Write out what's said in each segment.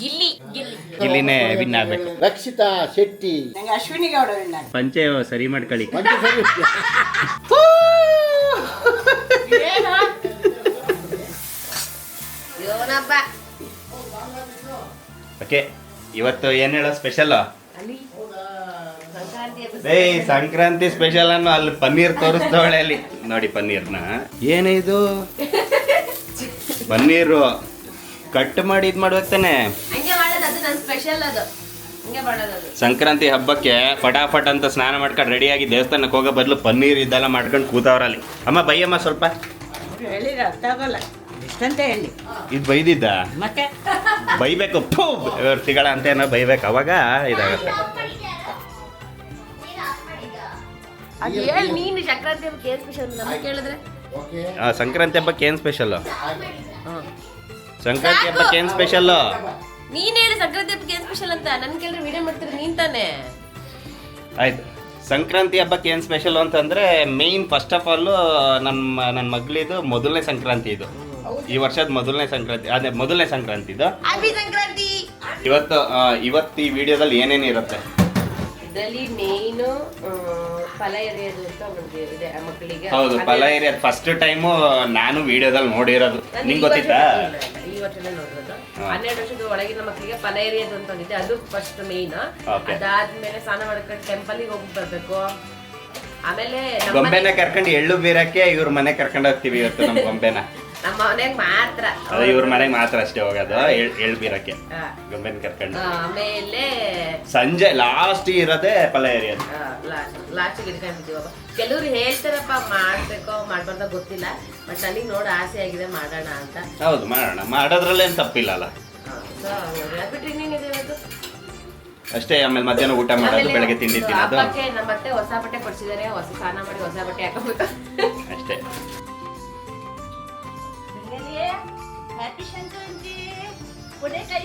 ಗಿಲ್ಲಿನೇ win ಆಗ್ಬೇಕು. Rakshita Shetty, Ashwini Gowda win ಆಗ. ಪಂಚೆ ಸರಿ ಮಾಡ್ಕೊಳ್ಳಿ. ಓಕೆ, ಇವತ್ತು ಏನ್ ಹೇಳೋ ಸ್ಪೆಷಲ್? ಸಂಕ್ರಾಂತಿ ಸ್ಪೆಷಲ್ ಅನ್ನು ಅಲ್ಲಿ ಪನ್ನೀರ್ ತೋರಿಸ್ತವಳೆ ಅಲ್ಲಿ ನೋಡಿ. ಪನ್ನೀರ್ನ ಏನಿದು ಪನ್ನೀರು ಕಟ್ ಮಾಡಿ ಇದ್ ಮಾಡ್ಬೇಕು ತಾನೆ. ಸಂಕ್ರಾಂತಿ ಹಬ್ಬಕ್ಕೆ ಫಟಾಫಟ್ ಅಂತ ಸ್ನಾನ ಮಾಡ್ಕೊಂಡು ರೆಡಿಯಾಗಿ ದೇವಸ್ಥಾನಕ್ಕೆ ಹೋಗೋ ಬದಲು ಪನ್ನೀರ್ ಇದೆಲ್ಲ ಮಾಡ್ಕೊಂಡು ಕೂತವ್ರಲ್ಲಿ. ಅಮ್ಮ ಬೈಯಮ್ಮ ಸ್ವಲ್ಪ. ಇದು ಬೈದಿದ್ದ ಮತ್ತೆ ಬೈಬೇಕು, ಸಿಗಳ ಅಂತ ಏನೋ ಬೈಬೇಕು, ಅವಾಗ ಇದಾಗತ್ತೆ. ಸಂಕ್ರಾಂತಿ ಹಬ್ಬಕ್ಕೆ ಏನ್ ಸ್ಪೆಷಲ್? ಸಂಕ್ರಾಂತಿ ಹಬ್ಬಕ್ಕೆ ಏನ್ ಸ್ಪೆಷಲ್? ನೀನ್ ಹೇಳಿ ಸಂಕ್ರಾಂತಿ ಹಬ್ಬಕ್ಕೆ ಏನ್ ಸ್ಪೆಷಲ್ ಅಂತ. ನನ್ ಕೇಳಿದ್ರೆ ವಿಡಿಯೋ ಮಾಡ್ತೀರಿ ನೀನ್ ತಾನೆ. ಆಯ್ತು, ಸಂಕ್ರಾಂತಿ ಹಬ್ಬಕ್ಕೆ ಏನು ಸ್ಪೆಷಲ್ ಅಂತಂದರೆ ಮೇಯ್ನ್ ಫಸ್ಟ್ ಆಫ್ ಆಲ್ ನನ್ನ ಮಗಳಿದು ಮೊದಲನೇ ಸಂಕ್ರಾಂತಿ. ಇದು ಈ ವರ್ಷದ ಮೊದಲನೇ ಸಂಕ್ರಾಂತಿ, ಅದೇ ಮೊದಲನೇ ಸಂಕ್ರಾಂತಿ ಇದು. ಇವತ್ತು ಈ ವಿಡಿಯೋದಲ್ಲಿ ಏನೇನು ಇರುತ್ತೆ? ಇದರಲ್ಲಿ ಮೇಯ್ನು ಫಲ ಎರೆಯೋದು ಅಂತ ಇದೆ ಮಕ್ಕಳಿಗೆ. ಹೌದು, ಫಲ ಎರೆಯೋದು ಫಸ್ಟ್ ಟೈಮು ನಾನು ವಿಡಿಯೋದಲ್ಲಿ ನೋಡಿರೋದು. ನಿಂಗೆ ಗೊತ್ತಿತ್ತಾ? ಈ ವರ್ಷನೇ ನೋಡಿರೋದು. 12 ವರ್ಷದ ಒಳಗಿನ ಮಕ್ಕಳಿಗೆ ಫಲ ಎರೆಯೋದು ಅಂತ ಒಂದಿದೆ, ಅದು ಫಸ್ಟ್ ಮೇಯ್ನ್. ಅದಾದ್ಮೇಲೆ ಸ್ನಾನ ಮಾಡ್ಕೊಂಡು ಟೆಂಪಲ್ಗೆ ಹೋಗಿ ಬರ್ಬೇಕು. ಆಮೇಲೆ ಗೊಂಬೆನ ಕರ್ಕೊಂಡು ಎಳ್ಳು ಬೀರಕ್ಕೆ ಇವ್ರ ಮನೆ ಕರ್ಕೊಂಡು ಹೋಗ್ತೀವಿ ಇವತ್ತು. ನಮ್ಮ ಗೊಂಬೆನ ನಮ್ಮ ಮನೆಗೆ ಮಾತ್ರ, ಇವ್ರ ಮನೆಗೆ ಮಾತ್ರ ಅಷ್ಟೇ ಹೋಗೋದು ಎಳ್ಳು ಬೀರಕ್ಕೆ ಗೊಂಬೆನ ಕರ್ಕೊಂಡು. ಆಮೇಲೆ ಸಂಜೆ ಲಾಸ್ಟ್ ಇರೋದೇ ಫಲ ಎರೆಯೋದು. ಲಾಸ್ಟ್ ಇಟ್ಕೊಂಡಿದ್ದೀವಪ್ಪ. ಕೆಲವ್ರು ಹೇಳ್ತಾರಪ್ಪ ಮಾಡ್ಬೇಕೋ ಮಾಡ್ಬಾರ್ದ ಗೊತ್ತಿಲ್ಲ, ಬಟ್ ನನಗೆ ನೋಡಿ ಆಸೆ ಆಗಿದೆ ಮಾಡೋಣ ಅಂತ. ಹೌದು, ಮಾಡೋಣ, ಮಾಡೋದ್ರಲ್ಲೇನು ತಪ್ಪಿಲ್ಲ ಅಲ್ಲ. ಬಿಟ್ರೆ ಇನ್ನೇನಿದೆ ಅಷ್ಟೇ. ಆಮೇಲೆ ಮಧ್ಯಾಹ್ನ ಊಟ ಮಾಡೋದು, ಬೆಳಗ್ಗೆ ತಿಂಡಿ ತಿನ್ನೋದು. ನಮ್ಮ ಮತ್ತೆ ಹೊಸ ಬಟ್ಟೆ ಕೊಡ್ಸಿದ್ದಾರೆ, ಹೊಸ ಸ್ನಾನ ಮಾಡಿ ಹೊಸ ಬಟ್ಟೆ ಹಾಕೋಬೇಕು ಅಷ್ಟೇ. ಹ್ಯಾಪಿ ಸಂಕ್ರಾಂತಿ ಕೊಡೆ ಕೈ.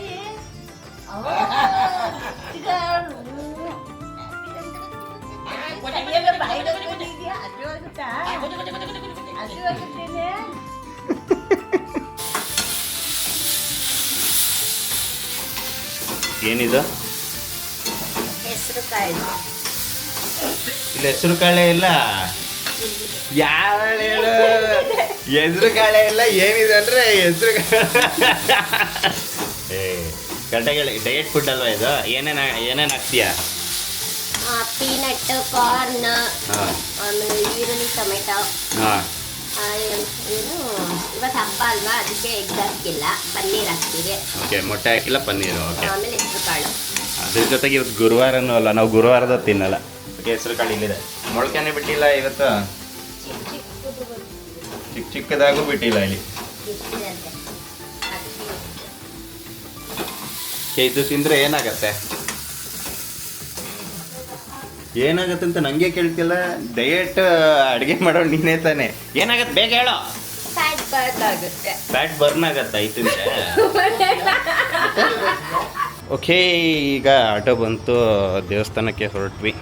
ಏನಿದು? ಹೆಸರು ಕಾಯಿ. ಇಲ್ಲ ಹೆಸರು ಕಾಳೆ ಇಲ್ಲ. ಯಾವ ಹೇಳು? ಹೆಸರು ಕಾಳೆ ಇಲ್ಲ. ಏನಿದೆ ಅಂದ್ರೆ ಹೆಸರು ಕರೆಕ್ಟಾಗಿ ಡಯಟ್ ಫುಡ್ ಅಲ್ವಾ ಇದು? ಏನೇನು ಹಾಕ್ತೀಯಾ? ಪೀನಟ್, ಕಾರ್ನ್, ಆಮೇಲೆ ಈರುಳ್ಳಿ, ಟೊಮೆಟೊ. ಏನು ಇವತ್ತು ಹಬ್ಬ ಅಲ್ವಾ, ಅದಕ್ಕೆ ಎಗ್ ಹಾಕಿಲ್ಲ, ಪನ್ನೀರ್ ಹಾಕ್ತೀವಿ. ಓಕೆ, ಮೊಟ್ಟೆ ಹಾಕಿಲ್ಲ, ಪನ್ನೀರು. ಓಕೆ, ಆಮೇಲೆ ಹೆಸರು ಕಾಳು. ಅದ್ರ ಜೊತೆಗೆ ಇವತ್ತು ಗುರುವಾರನೂ ಅಲ್ಲ, ನಾವು ಗುರುವಾರದ ತಿನ್ನಲ್ಲ. ಓಕೆ, ಹೆಸರು ಕಾಳು ಇಲ್ಲಿದೆ. ಮೊಳಕೆನೇ ಬಿಟ್ಟಿಲ್ಲ ಇವತ್ತು, ಚಿಕ್ಕ ಚಿಕ್ಕದಾಗೂ ಬಿಟ್ಟಿಲ್ಲ ಇಲ್ಲಿ. ಇದು ತಿಂದರೆ ಏನಾಗತ್ತೆ ಅಂತ ನನಗೆ ಕೇಳ್ತಿಲ್ಲ. ಡಯಟ್ ಅಡುಗೆ ಮಾಡೋ ನೀನೇ ತಾನೆ. ಏನಾಗತ್ತೆ ಬೇಗ ಹೇಳೋ. ಫ್ಯಾಟ್ ಬರ್ನ್ ಆಗತ್ತಾ ಈ ತಿಂದರೆ? ಓಕೆ, ಈಗ ಆಟೋ ಬಂತು, ದೇವಸ್ಥಾನಕ್ಕೆ ಹೊರಟ್ವಿ.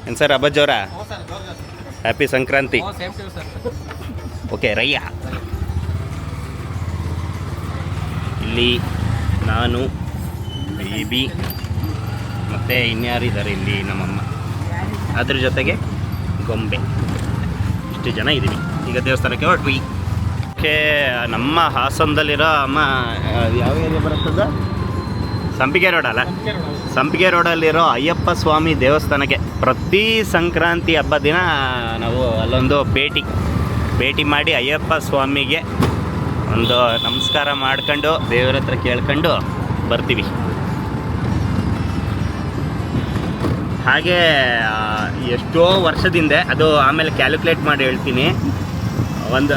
ಏನು ಸರ್ ಅಬ್ಬಜ್ಜವರ, ಹ್ಯಾಪಿ ಸಂಕ್ರಾಂತಿ. ಓಕೆ, ರಯ್ಯ. ಇಲ್ಲಿ ನಾನು, ಬೇಬಿ ಮತ್ತು ಇನ್ಯಾರಿದ್ದಾರೆ ಇಲ್ಲಿ ನಮ್ಮಮ್ಮ, ಅದ್ರ ಜೊತೆಗೆ ಗೊಂಬೆ. ಇಷ್ಟು ಜನ ಇದ್ದೀವಿ. ಈಗ ದೇವಸ್ಥಾನಕ್ಕೆ ಹೊರಟ್ವಿ. ಓಕೆ, ನಮ್ಮ ಹಾಸನದಲ್ಲಿರೋ ಅಮ್ಮ ಯಾವ ಏರಿಯಾ ಬರುತ್ತದ? ಸಂಪಿಗೆ ರೋಡ್ ಅಲ್ಲ? ಸಂಪಿಗೆ ರೋಡಲ್ಲಿರೋ ಅಯ್ಯಪ್ಪ ಸ್ವಾಮಿ ದೇವಸ್ಥಾನಕ್ಕೆ ಪ್ರತಿ ಸಂಕ್ರಾಂತಿ ಹಬ್ಬ ದಿನ ನಾವು ಅಲ್ಲೊಂದು ಭೇಟಿ ಮಾಡಿ ಅಯ್ಯಪ್ಪ ಸ್ವಾಮಿಗೆ ಒಂದು ನಮಸ್ಕಾರ ಮಾಡ್ಕೊಂಡು ದೇವರ ಹತ್ರ ಕೇಳ್ಕೊಂಡು ಬರ್ತೀವಿ. ಹಾಗೆ ಎಷ್ಟೋ ವರ್ಷದಿಂದ, ಅದು ಆಮೇಲೆ ಕ್ಯಾಲ್ಕುಲೇಟ್ ಮಾಡಿ ಹೇಳ್ತೀನಿ, ಒಂದು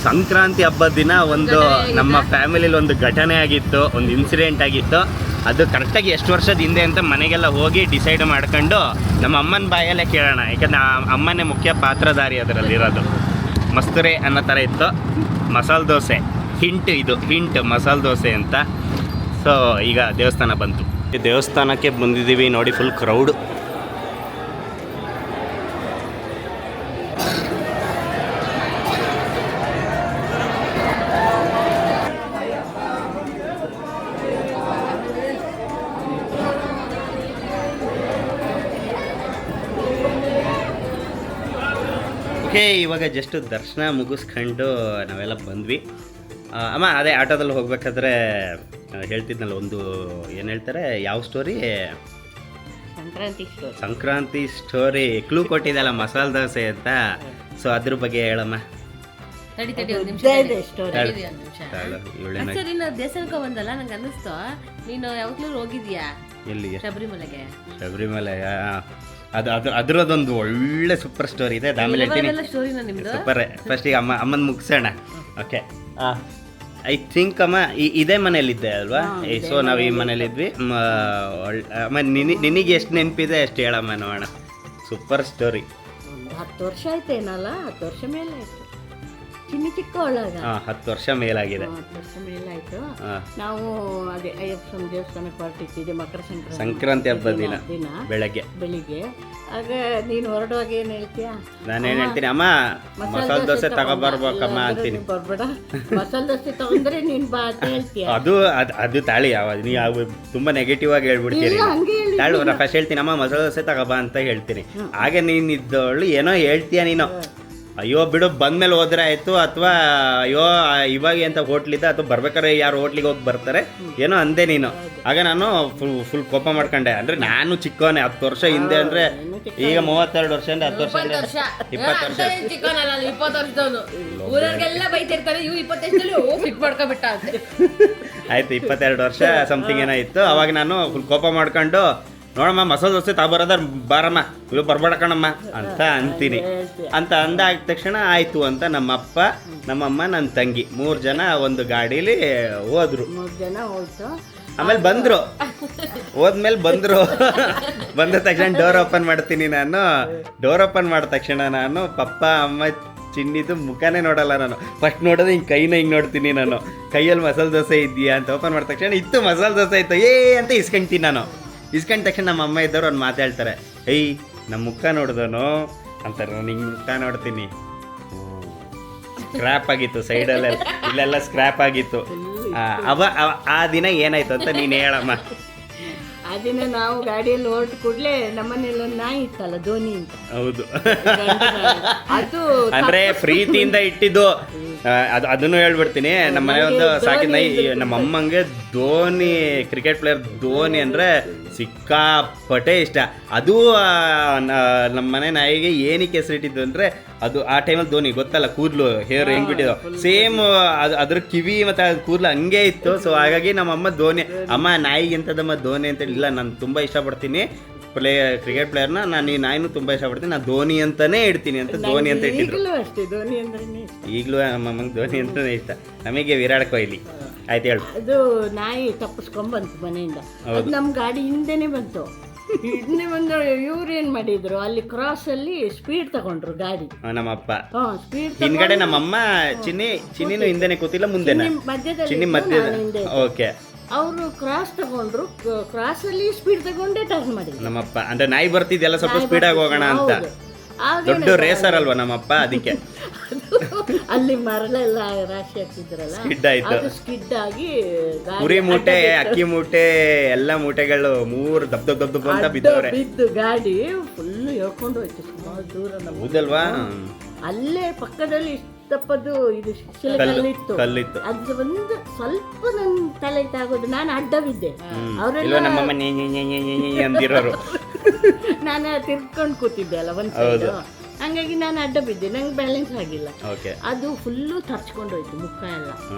ಸಂಕ್ರಾಂತಿ ಹಬ್ಬದ ದಿನ ಒಂದು ನಮ್ಮ ಫ್ಯಾಮಿಲಿಲಿ ಒಂದು ಘಟನೆ ಆಗಿತ್ತು, ಒಂದು ಇನ್ಸಿಡೆಂಟ್ ಆಗಿತ್ತು. ಅದು ಕರೆಕ್ಟಾಗಿ ಎಷ್ಟು ವರ್ಷದ ಹಿಂದೆ ಅಂತ ಮನೆಗೆಲ್ಲ ಹೋಗಿ ಡಿಸೈಡ್ ಮಾಡ್ಕೊಂಡು ನಮ್ಮ ಅಮ್ಮನ ಬಾಯಲ್ಲೇ ಕೇಳೋಣ. ಯಾಕಂದರೆ ಅಮ್ಮನೇ ಮುಖ್ಯ ಪಾತ್ರಧಾರಿ ಅದರಲ್ಲಿರೋದು. ಮಸ್ತೂರಿ ಅನ್ನೋ ಥರ ಇತ್ತು. ಮಸಾಲೆ ದೋಸೆ ಹಿಂಟ್ ಮಸಾಲೆ ದೋಸೆ ಅಂತ. ಸೊ ಈಗ ದೇವಸ್ಥಾನ ಬಂತು. ಈ ದೇವಸ್ಥಾನಕ್ಕೆ ಬಂದಿದ್ದೀವಿ ನೋಡಿ, ಫುಲ್ ಕ್ರೌಡು. ಓಕೆ, ಇವಾಗ ಜಸ್ಟ್ ದರ್ಶನ ಮುಗಿಸ್ಕೊಂಡು ನಾವೆಲ್ಲ ಬಂದ್ವಿ. ಅಮ್ಮ ಅದೇ ಆಟೋದಲ್ಲಿ ಹೋಗ್ಬೇಕಾದ್ರೆ ಹೇಳ್ತಿದ್ನಲ್ಲ, ಒಂದು ಏನು ಹೇಳ್ತಾರೆ, ಯಾವ story, Sankranti story clue ಕೊಟ್ಟಿದ್ದಲ್ಲ masala dosa ಅಂತ. ಸೊ ಅದ್ರ ಬಗ್ಗೆ ಹೇಳಮ್ಮ. ದೇವಸ್ಥಾನಕ್ಕೆ ಬಂದಲ್ಲ, ನಂಗೆ ಅನ್ನಿಸ್ತು ನೀನು ಯಾವಾಗ್ಲೂ ಹೋಗಿದ್ಯಾ ಎಲ್ಲಿಗೆ? ಶಬರಿಮಲೆಗೆ. ಶಬರಿಮಲೆ ಅದ್ರದ್ದೊಂದು ಒಳ್ಳೆ ಸೂಪರ್ ಸ್ಟೋರಿ ಇದೆ, ಆಮೇಲೆ ಹೇಳ್ತೀನಿ. ಸೂಪರ್. ಫಸ್ಟ್ ಈಗ ಅಮ್ಮನ ಮುಗಿಸೋಣ. ಓಕೆ, ಐ ಥಿಂಕ್ ಅಮ್ಮ ಇದೇ ಮನೇಲಿದ್ದೆ ಅಲ್ವಾ? ಸೊ ನಾವು ಈ ಮನೇಲಿದ್ವಿ. ಅಮ್ಮ ನಿನಗೆ ಎಷ್ಟು ನೆನಪಿದೆ ಅಷ್ಟು ಹೇಳಮ್ಮ ನೋಡೋಣ. Super story. 10 ವರ್ಷ ಆಯ್ತೇನಲ್ಲ, 10 ವರ್ಷ ಮೇಲೆ ಆಯ್ತು. ಚಿಕ್ಕ ಒಳಗ 10 ವರ್ಷ ಮೇಲಾಗಿದೆ. 10 ವರ್ಷ ಮೇಲಾಯ್ತು. ನಾವು ಅದೇ ಅಯ್ಯಪ್ಪ ದೇವಸ್ಥಾನಕ್ಕೆ ಹೊರಟಿದ್ದೆ ಮಕರ ಸಂಕ್ರಾಂತಿ ಹಬ್ಬದ ದಿನ ಬೆಳಗ್ಗೆ. ಆಗ ನೀನು ಹೊರಡುವಾಗ ಏನ್ ಹೇಳ್ತೀಯಾ? ನಾನೇನ್ ಹೇಳ್ತೀನಿ, ಅಮ್ಮ ಮಸಾಲೆ ದೋಸೆ ತಗೊಬರ್ಬೇಕಮ್ಮ ಅಂತೀನಿ. ಬರ್ಬೇಡ, ಮಸಾಲೆ ದೋಸೆ ತಗೊಂಡ್ರೆ ನೀನ್ ಬಾ ಅಂತ ಹೇಳ್ತೀಯ. ಅದು ತಾಳಿ ನೀವು ತುಂಬಾ ನೆಗೆಟಿವ್ ಆಗಿ ಹೇಳ್ಬಿಡ್ತೀರಿ. ತಾಳು, ನಾ ಫಸ್ಟ್ ಹೇಳ್ತೀನಿ ಅಮ್ಮ ಮಸಾಲೆ ದೋಸೆ ತಗೋಬಾ ಅಂತ ಹೇಳ್ತೀನಿ. ಆಗ ನೀನ್ ಇದ್ದವಳು ಏನೋ ಹೇಳ್ತೀಯ ನೀನು, ಅಯ್ಯೋ ಬಿಡು ಬಂದ್ಮೇಲೆ ಹೋದ್ರೆ ಆಯ್ತು, ಅಥವಾ ಅಯ್ಯೋ ಇವಾಗ ಅಂತ ಹೋಟ್ಲಿದ್ದ, ಅಥವಾ ಬರ್ಬೇಕಾದ್ರೆ ಯಾರು ಹೋಟ್ಲಿಗೆ ಹೋಗಿ ಬರ್ತಾರೆ ಏನೋ ಅಂದೆ ನೀನು. ಆಗ ನಾನು ಫುಲ್ ಕೋಪ ಮಾಡ್ಕೊಂಡೆ. ಅಂದ್ರೆ ನಾನು ಚಿಕ್ಕವನೇ, 10 ವರ್ಷ ಹಿಂದೆ ಅಂದ್ರೆ ಈಗ 32 ವರ್ಷ ಅಂದ್ರೆ 10 ವರ್ಷ ಅಂದ್ರೆ 20 ವರ್ಷ. ಆಯ್ತು, 22 ವರ್ಷ ಸಮಥಿಂಗ್ ಏನಾಯ್ತು. ಅವಾಗ ನಾನು ಫುಲ್ ಕೋಪ ಮಾಡ್ಕೊಂಡು, ನೋಡಮ್ಮ ಮಸಾಲೆ ದೋಸೆ ತಗೊಬರೋದಾರ ಬಾರಮ್ಮ, ಇವ್ ಬರ್ಬೇಡ ಕಣಮ್ಮ ಅಂತ ಅಂತೀನಿ. ಅಂತ ಅಂದಾದ ತಕ್ಷಣ ಆಯ್ತು ಅಂತ ನಮ್ಮಪ್ಪ, ನಮ್ಮಮ್ಮ, ನನ್ನ ತಂಗಿ 3 ಜನ ಒಂದು ಗಾಡೀಲಿ ಹೋದ್ರು. 3 ಜನ ಹೋಯ್ತು. ಆಮೇಲೆ ಬಂದ್ರು. ಹೋದ್ಮೇಲೆ ಬಂದ್ರು. ಬಂದ ತಕ್ಷಣ ಡೋರ್ ಓಪನ್ ಮಾಡ್ತೀನಿ ನಾನು. ಡೋರ್ ಓಪನ್ ಮಾಡಿದ ತಕ್ಷಣ ನಾನು ಪಪ್ಪ ಅಮ್ಮ ಚಿನ್ನಿದು ಮುಖನೇ ನೋಡಲ್ಲ ನಾನು. ಫಸ್ಟ್ ನೋಡೋದು ಹಿಂಗೆ ಕೈನ ಹಿಂಗೆ ನೋಡ್ತೀನಿ ನಾನು, ಕೈಯಲ್ಲಿ ಮಸಾಲೆ ದೋಸೆ ಇದೆಯಾ ಅಂತ. ಓಪನ್ ಮಾಡಿದ ತಕ್ಷಣ ಇತ್ತು ಮಸಾಲೆ ದೋಸೆ ಇತ್ತು. ಅಂತ ಇಸ್ಕೊಂತೀನಿ ನಾನು. ಇಸ್ಕೊಂಡ ತಕ್ಷಣ ನಮ್ಮ ಅಮ್ಮ ಇದ್ದವ್ರು ಒಂದು ಮಾತಾಡ್ತಾರೆ, ಏಯ್ ನಮ್ಮ ಮುಖ ನೋಡ್ದನು ಅಂತಾರೆ. ನಾನು ಹಿಂಗೆ ಮುಖ ನೋಡ್ತೀನಿ, ಸ್ಕ್ರ್ಯಾಪ್ ಆಗಿತ್ತು ಸೈಡಲ್ಲೆಲ್ಲ, ಇಲ್ಲೆಲ್ಲ ಸ್ಕ್ರ್ಯಾಪ್ ಆಗಿತ್ತು. ಆ ದಿನ ಏನಾಯ್ತು ಅಂತ ನೀನು ಹೇಳಮ್ಮ. ಆ ದಿನ ನಾವು ಗಾಡಿಯಲ್ಲಿ ಹೊರಟು ಕೂಡಲೇ ನಮ್ಮನೇಲಿ ಒಂದು ನಾಯಿ ಇತ್ತಲ್ಲ, ಧೋನಿ ಅಂತ. ಹೌದು, ಅದು ಅಂದ್ರೆ ಪ್ರೀತಿಯಿಂದ ಇಟ್ಟಿದ್ದು. ಅದನ್ನು ಹೇಳ್ಬಿಡ್ತೀನಿ. ನಮ್ಮ ಮನೆ ಒಂದು ಸಾಕಿದ ನಾಯಿ. ನಮ್ಮ ಅಮ್ಮಂಗೆ ಧೋನಿ, ಕ್ರಿಕೆಟ್ ಪ್ಲೇಯರ್ ಧೋನಿ ಅಂದರೆ ಸಿಕ್ಕಾಪಟ್ಟೆ ಇಷ್ಟ. ಅದು ನಮ್ಮ ಮನೆ ನಾಯಿಗೆ ಏನಕ್ಕೆ ಹೆಸರಿಟ್ಟಿದ್ದು ಅಂದರೆ, ಅದು ಆ ಟೈಮಲ್ಲಿ ಧೋನಿ ಗೊತ್ತಲ್ಲ, ಕೂದಲು ಹೇರ್ ಹೆಂಗೆ ಬಿಟ್ಟಿದ್ದು ಸೇಮ್ ಅದ್ರ ಕಿವಿ ಮತ್ತು ಅದು ಕೂದಲು ಹಂಗೆ ಇತ್ತು. ಸೊ ಹಾಗಾಗಿ ನಮ್ಮಮ್ಮ ಧೋನಿ, ಅಮ್ಮ ನಾಯಿಗೆ ಎಂಥದಮ್ಮ ಧೋನಿ ಅಂತೇಳಿ, ಇಲ್ಲ ನಾನು ತುಂಬ ಇಷ್ಟಪಡ್ತೀನಿ ಕ್ರಿಕೆಟ್ ಪ್ಲೇಯರ್ನ, ನಾನು ಈ ನಾಯಿನೂ ತುಂಬ ಇಷ್ಟಪಡ್ತೀನಿ, ನಾನು ಧೋನಿ ಅಂತಾನೇ ಇಡ್ತೀನಿ ಅಂತ ಧೋನಿ ಅಂತ ಇಟ್ಟಿದ್ರು. ಈಗಲೂ ನಮ್ಮ ಅಮ್ಮಂಗೆ ಧೋನಿ ಅಂತಾನೆ ಇಷ್ಟ. ನಮಗೆ ವಿರಾಟ್ ಕೊಹ್ಲಿ. ಆಯ್ತು ಹೇಳು. ಅದು ನಾಯಿ ತಪ್ಪಿಸ್ಕೊಂಡ್ಬಂತು ಮನೆಯಿಂದ. ಅದು ನಮ್ಮ ಗಾಡಿ ಹಿಂದೆನೆ ಬಂತು. ಹಿಂದೆ ಬಂದು ಇವ್ರು ಏನ್ ಮಾಡಿದ್ರು, ಅಲ್ಲಿ ಕ್ರಾಸ್ ಅಲ್ಲಿ ಸ್ಪೀಡ್ ತಗೊಂಡ್ರು ಗಾಡಿ. ನಮ್ಮಪ್ಪ ಸ್ಪೀಡ್ ಹಿಂದ್ಗಡೆ, ನಮ್ಮಮ್ಮ ಚಿನ್ನಿನೂ ಹಿಂದೆನೆ ಕೂತಿಲ್ಲ, ಮುಂದೆನೆ ಚಿನ್ನಿ ಮಧ್ಯದ. ಓಕೆ, ಅವರು ಕ್ರಾಸ್ ತಗೊಂಡ್ರು. ಕ್ರಾಸ್ ಅಲ್ಲಿ ಸ್ಪೀಡ್ ತಗೊಂಡೇ ಟರ್ನ್ ಮಾಡಿದ್ರು ನಮ್ಮಪ್ಪ. ಅಂದ್ರೆ ನಾಯಿ ಬರ್ತಿದ್ದೆಲ್ಲ ಸ್ವಲ್ಪ ಸ್ಪೀಡ್ ಆಗಿ ಹೋಗೋಣ ಅಂತ. ದೊಡ್ಡ ರೇಸರ್ ಅಲ್ವಾ ನಮ್ಮಪ್ಪ, ಅದಕ್ಕೆ ಅಲ್ಲಿ ಮರಳೆಲ್ಲ ರಾಶಿ ಹಾಕ್ತಿದ್ರಲ್ಲ, ಸ್ಕಿಡ್ ಆಯ್ತು. ಸ್ಕಿಡ್ ಆಗಿ ಪುರಿ ಮೂಟೆ, ಅಕ್ಕಿ ಮೂಟೆ, ಎಲ್ಲ ಮೂಟೆಗಳು 3 ದಬ್ಬ ಅಂತ ಬಿದ್ದವ್ರೆ. ಬಿದ್ದು ಗಾಡಿ ಫುಲ್ ಹೇಳ್ಕೊಂಡು ಹೋಯ್ತು ಸುಮಾರು ದೂರ. ಹೌದಲ್ವಾ? ಅಲ್ಲೇ ಪಕ್ಕದಲ್ಲಿ ತಪ್ಪದು ಇದು ಶಿಲೆಕಲ್ಲಿತ್ತು. ಅದು ಒಂದು ಸ್ವಲ್ಪ ನನ್ನ ತಲೆ ತಾಗೋದು, ನಾನು ಅಡ್ಡ ಬಿದ್ದೆ. ಅವರೆಲ್ಲ ಅಂದಿರೋರು, ನಾನು ತಿರ್ಕೊಂಡು ಕೂತಿದ್ದೆ ಅಲ್ಲ ಒಂದ್ ಸೈಡ್, ಹಂಗಾಗಿ ನಾನು ಅಡ್ಡ ಬಿದ್ದೆ. ನಂಗೆ ಬ್ಯಾಲೆನ್ಸ್ ಆಗಿಲ್ಲ. ಅದು ಫುಲ್ಲು ತರ್ಚ್ಕೊಂಡೋಯ್ತು ಮುಖ ಎಲ್ಲ.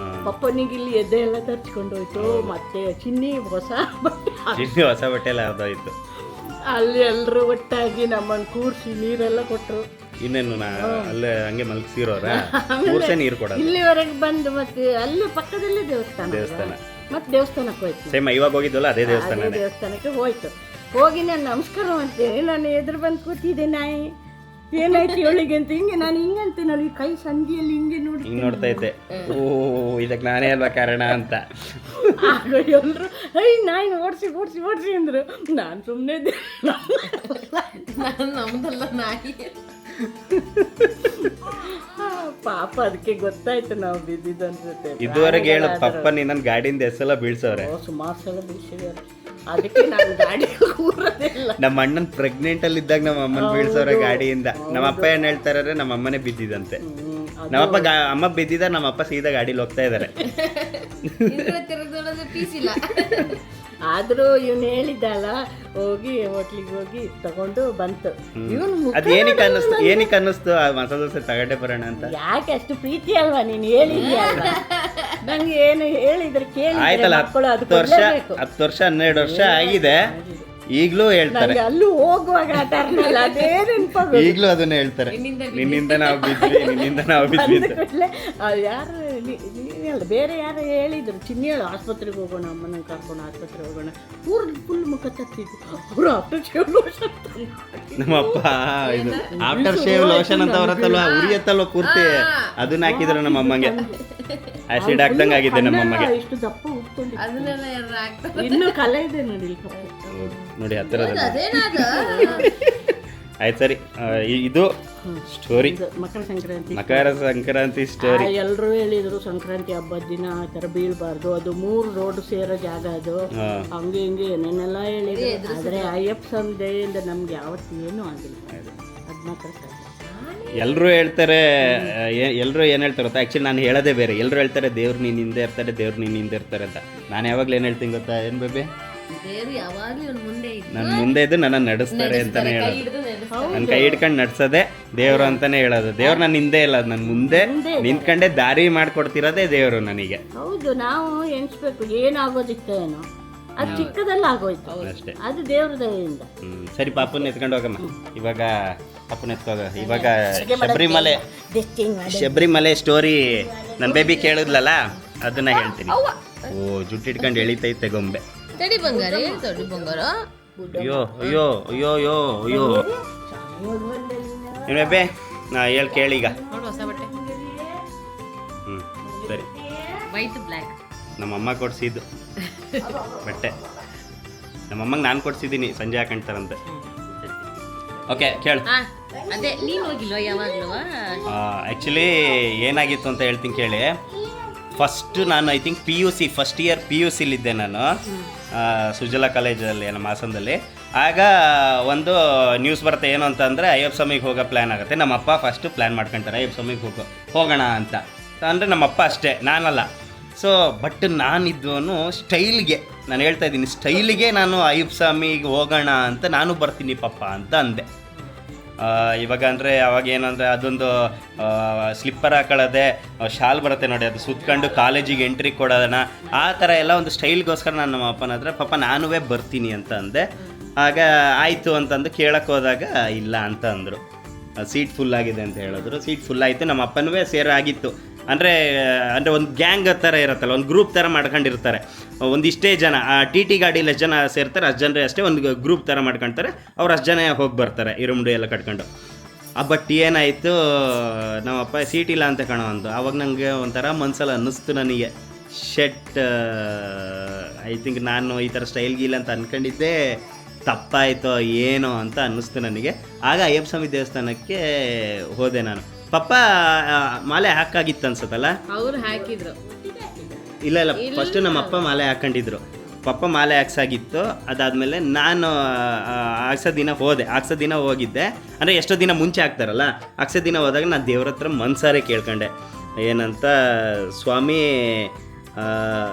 ಪಪ್ಪನಿಗೆ ಇಲ್ಲಿ ಎದೆ ಎಲ್ಲ ತರ್ಚ್ಕೊಂಡೋಯ್ತು. ಮತ್ತೆ ಚಿನ್ನಿ ಹೊಸ ಬಟ್ಟೆ ಎಲ್ಲ ಆಗೋಯ್ತು. ಅಲ್ಲಿ ಎಲ್ಲರೂ ಒಟ್ಟಾಗಿ ನಮ್ಮನ್ನು ಕೂರ್ಸಿ ನೀರೆಲ್ಲ ಕೊಟ್ರು. ಇನ್ನೇನು ಅಲ್ಲೇ ಹಂಗೆ ಮಲಗಿಸಿರೋರ ನೀರು ಕೊಡ. ಇಲ್ಲಿವರೆಗೆ ಬಂದು ಮತ್ತೆ ಅಲ್ಲಿ ಪಕ್ಕದಲ್ಲೇ ದೇವಸ್ಥಾನ. ಮತ್ತೆ ದೇವಸ್ಥಾನಕ್ಕೆ ಹೋಯ್ತು. ಸೇಮ್ ಇವಾಗ ಹೋಗಿದ್ವಲ್ಲ ಅದೇ ದೇವಸ್ಥಾನಕ್ಕೆ ಹೋಯ್ತು. ಹೋಗಿ ನಾನು ನಮಸ್ಕಾರ ಮಾಡ್ತೇನೆ. ನಾನು ಎದುರು ಬಂದು ಕೂತಿದ್ದೆ. ನಾಯಿ ಏನಾಯ್ತು ಇವಳಿಗೆ ಅಂತ ಹಿಂಗೆ ನಾನು ಹಿಂಗಂತೆ, ನಾನು ಕೈ ಸಂಧಿಯಲ್ಲಿ ಹಿಂಗೆ ನೋಡಿ ಹಿಂಗೆ ನೋಡ್ತಾ ಇದ್ದೆ. ಓ ಇದಕ್ಕೆ ನಾನೇ ಅಲ್ವಾ ಕಾರಣ ಅಂತ. ಆಗ ಎಲ್ಲರೂ ನಾಯಿ ಓಡಿಸಿ ಓಡಿಸಿ ಓಡಿಸಿ ಅಂದ್ರು. ನಾನು ಸುಮ್ಮನೆ ಇದ್ದೆ. ನಮ್ದಲ್ಲ ನಾಯಿ. ಪಾಪ ಅದಕ್ಕೆ ಗೊತ್ತಾಯ್ತು ನಾವು ಬಿದ್ದಿದ್ದು ಅನ್ಸುತ್ತೆ. ಇದುವರೆಗೆ ಹೇಳು ಪಪ್ಪ ನಿನ್ನ ಗಾಡಿಯಿಂದ ಎಷ್ಟೆಲ್ಲ ಬೀಳ್ಸವ್ರೆ? ಸುಮಾರು ಸಲ ಬೀಳ್ಸಿದ್ದಾರೆ. ಅದಕ್ಕೆ ನಾನು ಗಾಡಿ ಕೂರೋದಿಲ್ಲ. ನಮ್ಮ ಅಣ್ಣನ್ ಪ್ರೆಗ್ನೆಂಟ್ ಅಲ್ಲಿ ಇದ್ದಾಗ ನಮ್ಮ ಅಮ್ಮನ ಬೀಳ್ಸೋರೆ ಗಾಡಿಯಿಂದ. ನಮ್ಮ ಅಪ್ಪ ಏನ್ ಹೇಳ್ತಾರ ನಮ್ಮ ಅಮ್ಮನೇ ಬಿದ್ದಿದಂತೆ. ನಮ್ಮಪ್ಪ ಅಮ್ಮ ಬಿದ್ದಿದ, ನಮ್ಮಪ್ಪ ಸೀದಾ ಗಾಡಿಲಿ ಹೋಗ್ತಾ ಇದಾರೆ. ಆದ್ರೂ ಇವನು ಹೇಳಿದ್ದಲ್ಲ, ಹೋಗಿ ಹೋಟ್ಲಿಗೆ ಹೋಗಿ ತಗೊಂಡು ಬಂತು. ಅದ್ ಏನಕ್ಕೆ ಅನ್ನಿಸ್ತು ಆ ಮಸಾಲೆ ದೋಸೆ ತಗಡೆ ಬರೋಣ ಅಂತ? ಯಾಕೆ ಅಷ್ಟು ಪ್ರೀತಿ ಅಲ್ವಾ ನೀನು ಹೇಳಿದ್ಯಲ್ವ. ನಂಗೆ ಏನು ಹೇಳಿದ್ರೆ ಕೇಳಿ ಆಯ್ತಲ್ಲ, 10 ವರ್ಷ 12 ವರ್ಷ ಆಗಿದೆ, ಈಗ್ಲೂ ಹೇಳ್ತಾರೆ. ಅಲ್ಲೂ ಹೋಗುವಾಗ ಅದೇ ನೆನಪಾಗ ಈಗ್ಲೂ ಅದನ್ನ ಹೇಳ್ತಾರೆ, ನಿನ್ನಿಂದ ನಾವು ಬಿದ್ವಿ. ಯಾರು ಅಲ್ಲ, ಬೇರೆ ಯಾರು ಹೇಳಿದ್ರು, ಚಿನ್ನಿಯಳು ಆಸ್ಪತ್ರೆಗೆ ಹೋಗೋಣ, ಅಮ್ಮನ ಕರ್ಕೊಂಡು ಆಸ್ಪತ್ರೆಗೆ ಹೋಗೋಣ, ಫುಲ್ ಮುಖ ತತ್ತಿದ್ದು. ಅವರು ಆಫ್ಟರ್ ಶೇವ್ ಲೋಷನ್, ನಮ್ಮಪ್ಪ ಇದು ಆಫ್ಟರ್ ಶೇವ್ ಲೋಷನ್ ಅಂತ ಬರತ್ತಲ್ವ, ಉರಿಯತ್ತಲ್ವ ಪೂರ್ತಿ, ಅದನ್ನ ಹಾಕಿದ್ರು ನಮ್ಮ ಅಮ್ಮಂಗೆ. ಆಸಿಡ್ ಹಾಕ್ದಂಗೆ ಆಗಿದೆ ನಮ್ಮ ಅಮ್ಮಗೆ. ಇಷ್ಟು ದಪ್ಪ ಉಟ್ಕೊಂಡು ಇನ್ನೂ ಕಲೆ ಇದೆ ನೋಡಿ ನೋಡಿ ಹತ್ತಿರ. ಆಯ್ತು ಸರಿ, ಇದು ಸ್ಟೋರಿ ಮಕರ ಸಂಕ್ರಾಂತಿ ಸ್ಟೋರಿ. ಎಲ್ಲರೂ ಹೇಳಿದ್ರು ಸಂಕ್ರಾಂತಿ ಹಬ್ಬದ ದಿನ ಆ ಥರ ಬೀಳ್ಬಾರ್ದು, ಅದು 3 ರೋಡ್ ಸೇರೋ ಜಾಗ, ಅದು ಹಂಗೆ ಹಿಂಗೆ ಏನೇನೆಲ್ಲ ಹೇಳಿದ್ರು. ಆದರೆ ಅಯ್ಯಪ್ಪ ಸ್ವಾಮಿ ದಯೆಯಿಂದ ನಮ್ಗೆ ಯಾವತ್ತೂ ಏನೂ ಆಗಿಲ್ಲ. ಅದು ಮಾತ್ರ ಎಲ್ಲರೂ ಹೇಳ್ತಾರೆ, ಎಲ್ಲರೂ ಏನು ಹೇಳ್ತಾರೆ ಗೊತ್ತಾ, ಆ್ಯಕ್ಚುಲಿ ನಾನು ಹೇಳೋದೇ ಬೇರೆ. ಎಲ್ಲರೂ ಹೇಳ್ತಾರೆ ದೇವ್ರು ನೀನು ಹಿಂದೆ ಇರ್ತಾರೆ, ದೇವ್ರು ನೀನು ಹಿಂದೆ ಇರ್ತಾರೆ ಅಂತ. ನಾನು ಯಾವಾಗಲೂ ಏನು ಹೇಳ್ತೀನಿ ಗೊತ್ತಾ, ಏನು ಬೇಬಿ, ನನ್ನ ಮುಂದೆ ಇದ್ದು ನನ್ನ ನಡೆಸ್ತಾರೆ ಅಂತಾನೆ ಹೇಳೋದು. ನನ್ನ ಕೈ ಹಿಡ್ಕೊಂಡು ನಡ್ಸೋದೆ ದೇವ್ರು ಅಂತಾನೆ ಹೇಳೋದು. ದೇವ್ರು ನನ್ನ ಹಿಂದೆ ಇಲ್ಲ, ನನ್ನ ಮುಂದೆ ನಿಂತ್ಕೊಂಡೆ ದಾರಿ ಮಾಡ್ಕೊಡ್ತಿರೋದೇ ದೇವ್ರು ನನಗೆ. ಹೌದು, ನಾವು ಎಣಿಸ್ಬೇಕು ಏನಾಗೋದಿತ್ತು ಏನೋ, ಅದು ಚಿಕ್ಕದೆಲ್ಲ ಆಗೋಯ್ತು ಅಷ್ಟೇ, ಅದು ದೇವ್ರ ದಯೆಯಿಂದ. ಸರಿ, ಪಾಪುನ ಎತ್ಕೊಂಡು ಹೋಗಮ್ಮ. ಇವಾಗ ಪಾಪುನ ಎತ್ಕೋಗ. ಇವಾಗ ಶಬರಿಮಲೆ ಸ್ಟೋರಿ ನನ್ನ ಬೇಬಿ ಕೇಳಿದ್ಲಲ್ಲ, ಅದನ್ನ ಹೇಳ್ತೀನಿ. ಓ, ಜುಟ್ಟು ಇಟ್ಕೊಂಡು ಎಳಿತೈತೆ ಗೊಂಬೆ. ಅಯ್ಯೋ ಅಯ್ಯೋ ಅಯ್ಯೋ ಅಯ್ಯೋ ಅಯ್ಯೋ. ನಿಮ್ಮ ಬೇಬೆ ನಾ ಹೇಳಿ ಕೇಳಿ ಈಗ. ಸರಿ, ನಮ್ಮಮ್ಮ ಕೊಡ್ಸಿದ್ದು ಬಟ್ಟೆ, ನಮ್ಮಮ್ಮಂಗೆ ನಾನು ಕೊಡ್ಸಿದ್ದೀನಿ, ಸಂಜೆ ಹಾಕೊಂಡ್ತಾರಂತೆ. ಓಕೆ ಕೇಳು. ಆ್ಯಕ್ಚುಲಿ ಏನಾಗಿತ್ತು ಅಂತ ಹೇಳ್ತೀನಿ ಕೇಳಿ. ಫಸ್ಟ್ ನಾನು I think PUC first year PUCಲಿದ್ದೆ ನಾನು, ಸುಜಲಾ ಕಾಲೇಜಲ್ಲಿ ನಮ್ಮ ಹಾಸನದಲ್ಲಿ. ಆಗ ಒಂದು ನ್ಯೂಸ್ ಬರುತ್ತೆ, ಏನು ಅಂತಂದರೆ ಅಯ್ಯಪ್ಪ ಸ್ವಾಮಿಗೆ ಹೋಗೋ ಪ್ಲ್ಯಾನ್ ಆಗುತ್ತೆ. ನಮ್ಮಪ್ಪ ಫಸ್ಟು ಪ್ಲ್ಯಾನ್ ಮಾಡ್ಕೊತಾರೆ ಅಯ್ಯಪ್ಪ ಸ್ವಾಮಿಗೆ ಹೋಗೋಣ ಅಂತ. ಅಂದರೆ ನಮ್ಮಪ್ಪ ಅಷ್ಟೇ, ನಾನಲ್ಲ. ಸೊ ಬಟ್ ನಾನಿದ್ದವನು ಸ್ಟೈಲ್ಗೆ, ನಾನು ಹೇಳ್ತಾ ಇದ್ದೀನಿ ಸ್ಟೈಲಿಗೆ, ನಾನು ಅಯ್ಯಪ್ಪ ಸ್ವಾಮಿಗೆ ಹೋಗೋಣ ಅಂತ ನಾನು ಬರ್ತೀನಿ ಪಪ್ಪ ಅಂತ ಅಂದೆ. ಇವಾಗ ಅಂದರೆ ಅವಾಗ ಏನಂದರೆ ಅದೊಂದು ಸ್ಲಿಪ್ಪರ್ ಹಾಕೊಳ್ಳೋದೆ, ಶಾಲ್ ಬರುತ್ತೆ ನೋಡಿ, ಅದು ಸುತ್ಕೊಂಡು ಕಾಲೇಜಿಗೆ ಎಂಟ್ರಿ ಕೊಡೋಣ, ಆ ಥರ ಎಲ್ಲ ಒಂದು ಸ್ಟೈಲ್ಗೋಸ್ಕರ ನಾನು ನಮ್ಮ ಅಪ್ಪನ ಹತ್ರ ಪಪ್ಪ ನಾನೂ ಬರ್ತೀನಿ ಅಂತ ಅಂದೆ. ಆಗ ಆಯಿತು ಅಂತಂದು ಕೇಳಕ್ಕೆ ಹೋದಾಗ ಇಲ್ಲ ಅಂತ ಅಂದರು, ಸೀಟ್ ಫುಲ್ ಆಗಿದೆ ಅಂತ ಹೇಳಿದ್ರು. ಸೀಟ್ ಫುಲ್ ಆಯಿತು, ನಮ್ಮ ಅಪ್ಪನೂ ಸೇರಾಗಿತ್ತು. ಅಂದರೆ ಒಂದು ಗ್ಯಾಂಗ್ ಥರ ಇರುತ್ತಲ್ಲ, ಒಂದು ಗ್ರೂಪ್ ಥರ ಮಾಡ್ಕೊಂಡಿರ್ತಾರೆ. ಒಂದಿಷ್ಟೇ ಜನ TT ಗಾಡೀಲಿ ಎಷ್ಟು ಜನ ಸೇರ್ತಾರೆ ಅಷ್ಟು ಜನರೇ ಅಷ್ಟೇ ಒಂದು ಗ್ರೂಪ್ ಥರ ಮಾಡ್ಕೊಳ್ತಾರೆ. ಅವ್ರು ಅಷ್ಟು ಜನ ಹೋಗಿ ಬರ್ತಾರೆ ಇರುಮುಡಿ ಎಲ್ಲ ಕಟ್ಕೊಂಡು. ಬಟ್ ಏನಾಯಿತು, ನಮ್ಮಪ್ಪ ಸೀಟ್ ಇಲ್ಲ ಅಂತ ಕಾಣೋ ಅಂದು. ಆವಾಗ ನನಗೆ ಒಂಥರ ಮನ್ಸಲ್ಲಿ ಅನ್ನಿಸ್ತು ನನಗೆ, ಶೆಟ್ ಐ ಥಿಂಕ್ ನಾನು ಈ ಥರ ಸ್ಟೈಲ್ಗಿಲ್ಲ ಅಂತ ಅಂದ್ಕೊಂಡಿದ್ದೆ, ತಪ್ಪಾಯಿತೋ ಏನೋ ಅಂತ ಅನ್ನಿಸ್ತು ನನಗೆ. ಆಗ ಅಯ್ಯಪ್ಪ ಸ್ವಾಮಿ ದೇವಸ್ಥಾನಕ್ಕೆ ಹೋದೆ ನಾನು. ಪಪ್ಪ ಮಾಲೆ ಹಾಕಾಗಿತ್ತು ಅನ್ಸತ್ತಲ್ಲ, ಅವ್ರು ಹಾಕಿದ್ರು. ಇಲ್ಲ ಇಲ್ಲ, ಫಸ್ಟ್ ನಮ್ಮ ಅಪ್ಪ ಮಾಲೆ ಹಾಕೊಂಡಿದ್ರು, ಪಪ್ಪ ಮಾಲೆ ಹಾಕ್ಸಾಗಿತ್ತು. ಅದಾದಮೇಲೆ ನಾನು ಹಾಕ್ಸೋ ದಿನ ಹೋಗಿದ್ದೆ. ಅಂದರೆ ಎಷ್ಟೋ ದಿನ ಮುಂಚೆ ಹಾಕ್ತಾರಲ್ಲ, ಹಾಕ್ಸೋ ದಿನ ಹೋದಾಗ ನಾನು ದೇವ್ರ ಹತ್ರ ಮನ್ಸಾರೆ ಕೇಳ್ಕೊಂಡೆ, ಏನಂತ, ಸ್ವಾಮಿ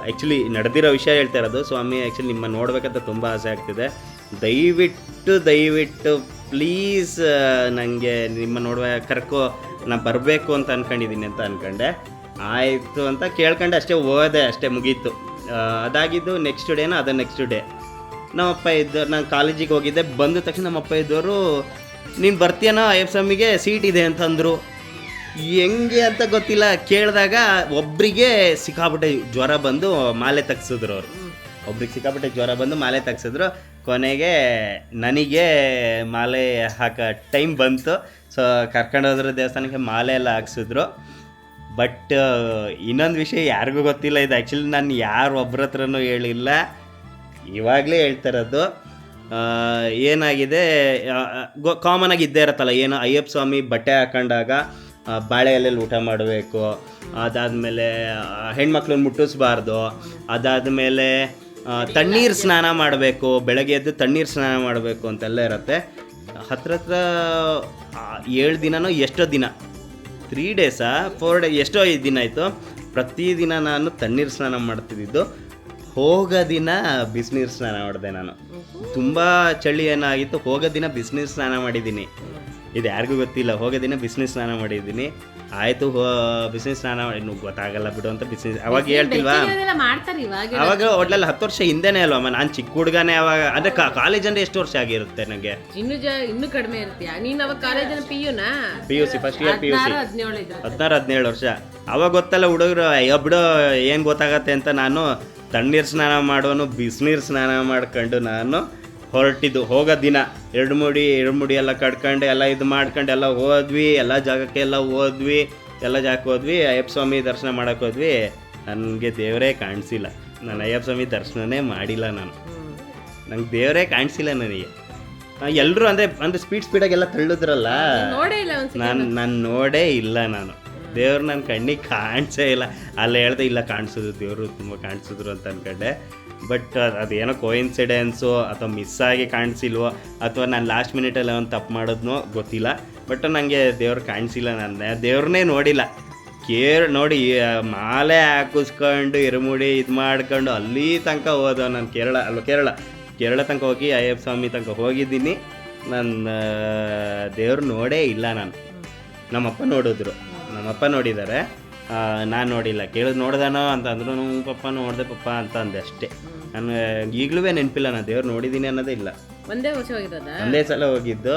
ಆ್ಯಕ್ಚುಲಿ ನಡೆದಿರೋ ವಿಷಯ ಹೇಳ್ತಾ ಇರೋದು. ಸ್ವಾಮಿ ಆ್ಯಕ್ಚುಲಿ ನಿಮ್ಮ ನೋಡ್ಬೇಕಂತ ತುಂಬ ಆಸೆ ಆಗ್ತಿದೆ, ದಯವಿಟ್ಟು ಪ್ಲೀಸ್ ನನಗೆ ನಿಮ್ಮ ಕರ್ಕೋ, ನಾನು ಬರಬೇಕು ಅಂತ ಅಂದ್ಕೊಂಡಿದ್ದೀನಿ ಅಂತ ಅಂದ್ಕೊಂಡೆ. ಆಯಿತು ಅಂತ ಕೇಳ್ಕೊಂಡೆ, ಅಷ್ಟೇ ಹೋದೆ, ಅಷ್ಟೇ ಮುಗೀತು. ಅದಾಗಿದ್ದು ನೆಕ್ಸ್ಟ್ ಡೇನೋ ಅದು ನೆಕ್ಸ್ಟ್ ಡೇ ನಮ್ಮಪ್ಪ ಇದ್ದವ್ರು, ನಾನು ಕಾಲೇಜಿಗೆ ಹೋಗಿದ್ದೆ. ಬಂದ ತಕ್ಷಣ ನಮ್ಮಪ್ಪ ಇದ್ದವರು, ನೀನು ಬರ್ತೀಯನೋ ಅಯ್ಯಪ್ಪ ಸ್ವಾಮಿಗೆ ಸೀಟ್ ಇದೆ ಅಂತಂದರು. ಹೆಂಗೆ ಅಂತ ಗೊತ್ತಿಲ್ಲ, ಕೇಳಿದಾಗ ಒಬ್ಬರಿಗೆ ಸಿಕ್ಕಾಪಟ್ಟೆ ಜ್ವರ ಬಂದು ಮಾಲೆ ತೆಗ್ಸಿದ್ರು. ಒಬ್ರಿಗೆ ಸಿಕ್ಕಾಪಟ್ಟೆ ಜ್ವರ ಬಂದು ಮಾಲೆ ತೆಗ್ಸಿದ್ರು. ಕೊನೆಗೆ ನನಗೆ ಮಾಲೆ ಹಾಕೋ ಟೈಮ್ ಬಂತು. ಸೊ ಕರ್ಕೊಂಡೋದ್ರು ದೇವಸ್ಥಾನಕ್ಕೆ, ಮಾಲೆ ಎಲ್ಲ ಹಾಕ್ಸಿದ್ರು. ಬಟ್ ಇನ್ನೊಂದು ವಿಷಯ ಯಾರಿಗೂ ಗೊತ್ತಿಲ್ಲ, ಇದು ಆ್ಯಕ್ಚುಲಿ ನಾನು ಯಾರು ಒಬ್ಬರ ಹತ್ರನೂ ಹೇಳಿಲ್ಲ, ಇವಾಗಲೇ ಹೇಳ್ತಾರದು. ಏನಾಗಿದೆ, ಕಾಮನಾಗಿ ಇದ್ದೇ ಇರತ್ತಲ್ಲ, ಏನು ಅಯ್ಯಪ್ಪ ಸ್ವಾಮಿ ಬಟ್ಟೆ ಹಾಕೊಂಡಾಗ ಬಾಳೆ ಎಲೆಯಲ್ಲಿ ಊಟ ಮಾಡಬೇಕು, ಅದಾದಮೇಲೆ ಹೆಣ್ಮಕ್ಳನ್ನ ಮುಟ್ಟಿಸ್ಬಾರ್ದು, ಅದಾದಮೇಲೆ ತಣ್ಣೀರು ಸ್ನಾನ ಮಾಡಬೇಕು, ಬೆಳಗ್ಗೆ ಎದ್ದು ತಣ್ಣೀರು ಸ್ನಾನ ಮಾಡಬೇಕು ಅಂತೆಲ್ಲ ಇರುತ್ತೆ. ಹತ್ರ 7 ದಿನನೋ ಎಷ್ಟೋ ದಿನ, 3 ಡೇಸಾ 4 ಡೇ ಎಷ್ಟೋ 5 ದಿನ ಆಯಿತು. ಪ್ರತಿದಿನ ನಾನು ತಣ್ಣೀರು ಸ್ನಾನ ಮಾಡ್ತಿದ್ದು. ಹೋಗೋ ದಿನ ಬಿಸಿನೀರು ಸ್ನಾನ ಮಾಡಿದೆ ನಾನು. ತುಂಬ ಚಳಿ ಏನಾಗಿತ್ತು, ಹೋಗೋ ದಿನ ಬಿಸಿನೀರು ಸ್ನಾನ ಮಾಡಿದ್ದೀನಿ. ಇದು ಯಾರಿಗೂ ಗೊತ್ತಿಲ್ಲ, ಹೋಗೋ ದಿನ ಬಿಸಿನೀರು ಸ್ನಾನ ಮಾಡಿದ್ದೀನಿ. ಆಯಿತು, ಬಿಸಿನೀರು ಸ್ನಾನ ಇನ್ನೂ ಗೊತ್ತಾಗಲ್ಲ ಬಿಡು ಅಂತ ಬಿಸಿನೀರು ಅವಾಗ ಹೇಳ್ತಿಲ್ವಾ, ಅವಾಗ ಒಟ್ಲಲ್ಲಿ 10 ವರ್ಷ ಹಿಂದೆನೇ ಅಲ್ವಮ್ಮ, ನಾನು ಚಿಕ್ಕ ಹುಡುಗನೇ ಅವಾಗ. ಅಂದರೆ ಕಾಲೇಜ್ ಅಂದರೆ ಎಷ್ಟು ವರ್ಷ ಆಗಿರುತ್ತೆ ನನಗೆ? ಇನ್ನು ಕಡಿಮೆ ಇರ್ತೀಯ ನೀನು ಅವಾಗ ಕಾಲೇಜಲ್ಲಿ PUC ಫಸ್ಟ್ ಇಯರ್ PUC 16-17 ವರ್ಷ. ಅವಾಗ ಗೊತ್ತಲ್ಲ ಹುಡುಗರು, ಅಯ್ಯೋ ಬಿಡು ಏನು ಗೊತ್ತಾಗತ್ತೆ ಅಂತ ನಾನು ತಣ್ಣೀರು ಸ್ನಾನ ಮಾಡೋನು ಬಿಸಿನೀರು ಸ್ನಾನ ಮಾಡ್ಕೊಂಡು ನಾನು ಹೊರಟಿದ್ದು. ಹೋಗೋ ದಿನ ಎರಡು ಮುಡಿ ಎಲ್ಲ ಕಟ್ಕೊಂಡು ಎಲ್ಲ ಇದು ಮಾಡ್ಕೊಂಡು ಎಲ್ಲ ಹೋದ್ವಿ, ಎಲ್ಲ ಜಾಗಕ್ಕೆ ಎಲ್ಲ ಹೋದ್ವಿ. ಅಯ್ಯಪ್ಪ ಸ್ವಾಮಿ ದರ್ಶನ ಮಾಡೋಕೆ ಹೋದ್ವಿ. ನನಗೆ ದೇವರೇ ಕಾಣಿಸಿಲ್ಲ, ನಾನು ಅಯ್ಯಪ್ಪ ಸ್ವಾಮಿ ದರ್ಶನನೇ ಮಾಡಿಲ್ಲ. ನಂಗೆ ದೇವರೇ ಕಾಣಿಸಿಲ್ಲ ನನಗೆ. ಎಲ್ಲರೂ ಅಂದರೆ ಸ್ಪೀಡಾಗೆಲ್ಲ ತಳ್ಳಿದ್ರಲ್ಲ, ನಾನು ನೋಡೇ ಇಲ್ಲ. ನಾನು ದೇವ್ರು ನನ್ನ ಕಣ್ಣಿಗೆ ಕಾಣಿಸೇ ಇಲ್ಲ. ಅಲ್ಲೇ ಹೇಳ್ದೆ ಇಲ್ಲ ಕಾಣಿಸೋದು, ದೇವರು ತುಂಬ ಕಾಣಿಸಿದ್ರು ಅಂತ ಅಂದ್ಕೊಂಡೆ. ಬಟ್ ಅದೇನೋ ಕೋಇನ್ಸಿಡೆನ್ಸು ಅಥವಾ ಮಿಸ್ಸಾಗಿ ಕಾಣಿಸಿಲ್ವೋ ಅಥವಾ ನಾನು ಲಾಸ್ಟ್ ಮಿನಿಟಲ್ಲಿ ಒಂದು ತಪ್ಪು ಮಾಡೋದ್ನೋ ಗೊತ್ತಿಲ್ಲ. ಬಟ್ ನನಗೆ ದೇವ್ರು ಕಾಣಿಸಿಲ್ಲ, ನಾನು ದೇವ್ರನ್ನೇ ನೋಡಿಲ್ಲ. ನೋಡಿ ಮಾಲೆ ಹಾಕಿಸ್ಕೊಂಡು ಇರುಮುಡಿ ಇದು ಮಾಡ್ಕೊಂಡು ಅಲ್ಲಿ ತನಕ ಹೋದೋ ನಾನು. ಕೇರಳ ತನಕ ಹೋಗಿ ಅಯ್ಯಪ್ಪ ಸ್ವಾಮಿ ತನಕ ಹೋಗಿದ್ದೀನಿ. ನನ್ನ ದೇವ್ರು ನೋಡೇ ಇಲ್ಲ ನಾನು. ನಮ್ಮಪ್ಪ ನೋಡಿದ್ದಾರೆ, ನಾನು ನೋಡಿಲ್ಲ. ನೋಡ್ದಾನೋ ಅಂತ ಅಂದ್ರು, ಪಪ್ಪ ನೋಡಿದೆ ಪಪ್ಪ ಅಂತ ಅಂದೆ ಅಷ್ಟೇ. ನಾನು ಈಗಲೂ ನೆನಪಿಲ್ಲ, ನಾನು ದೇವ್ರು ನೋಡಿದ್ದೀನಿ ಅನ್ನೋದೇ ಇಲ್ಲ. ಒಂದೇ ಸಲ ಹೋಗಿದ್ದು,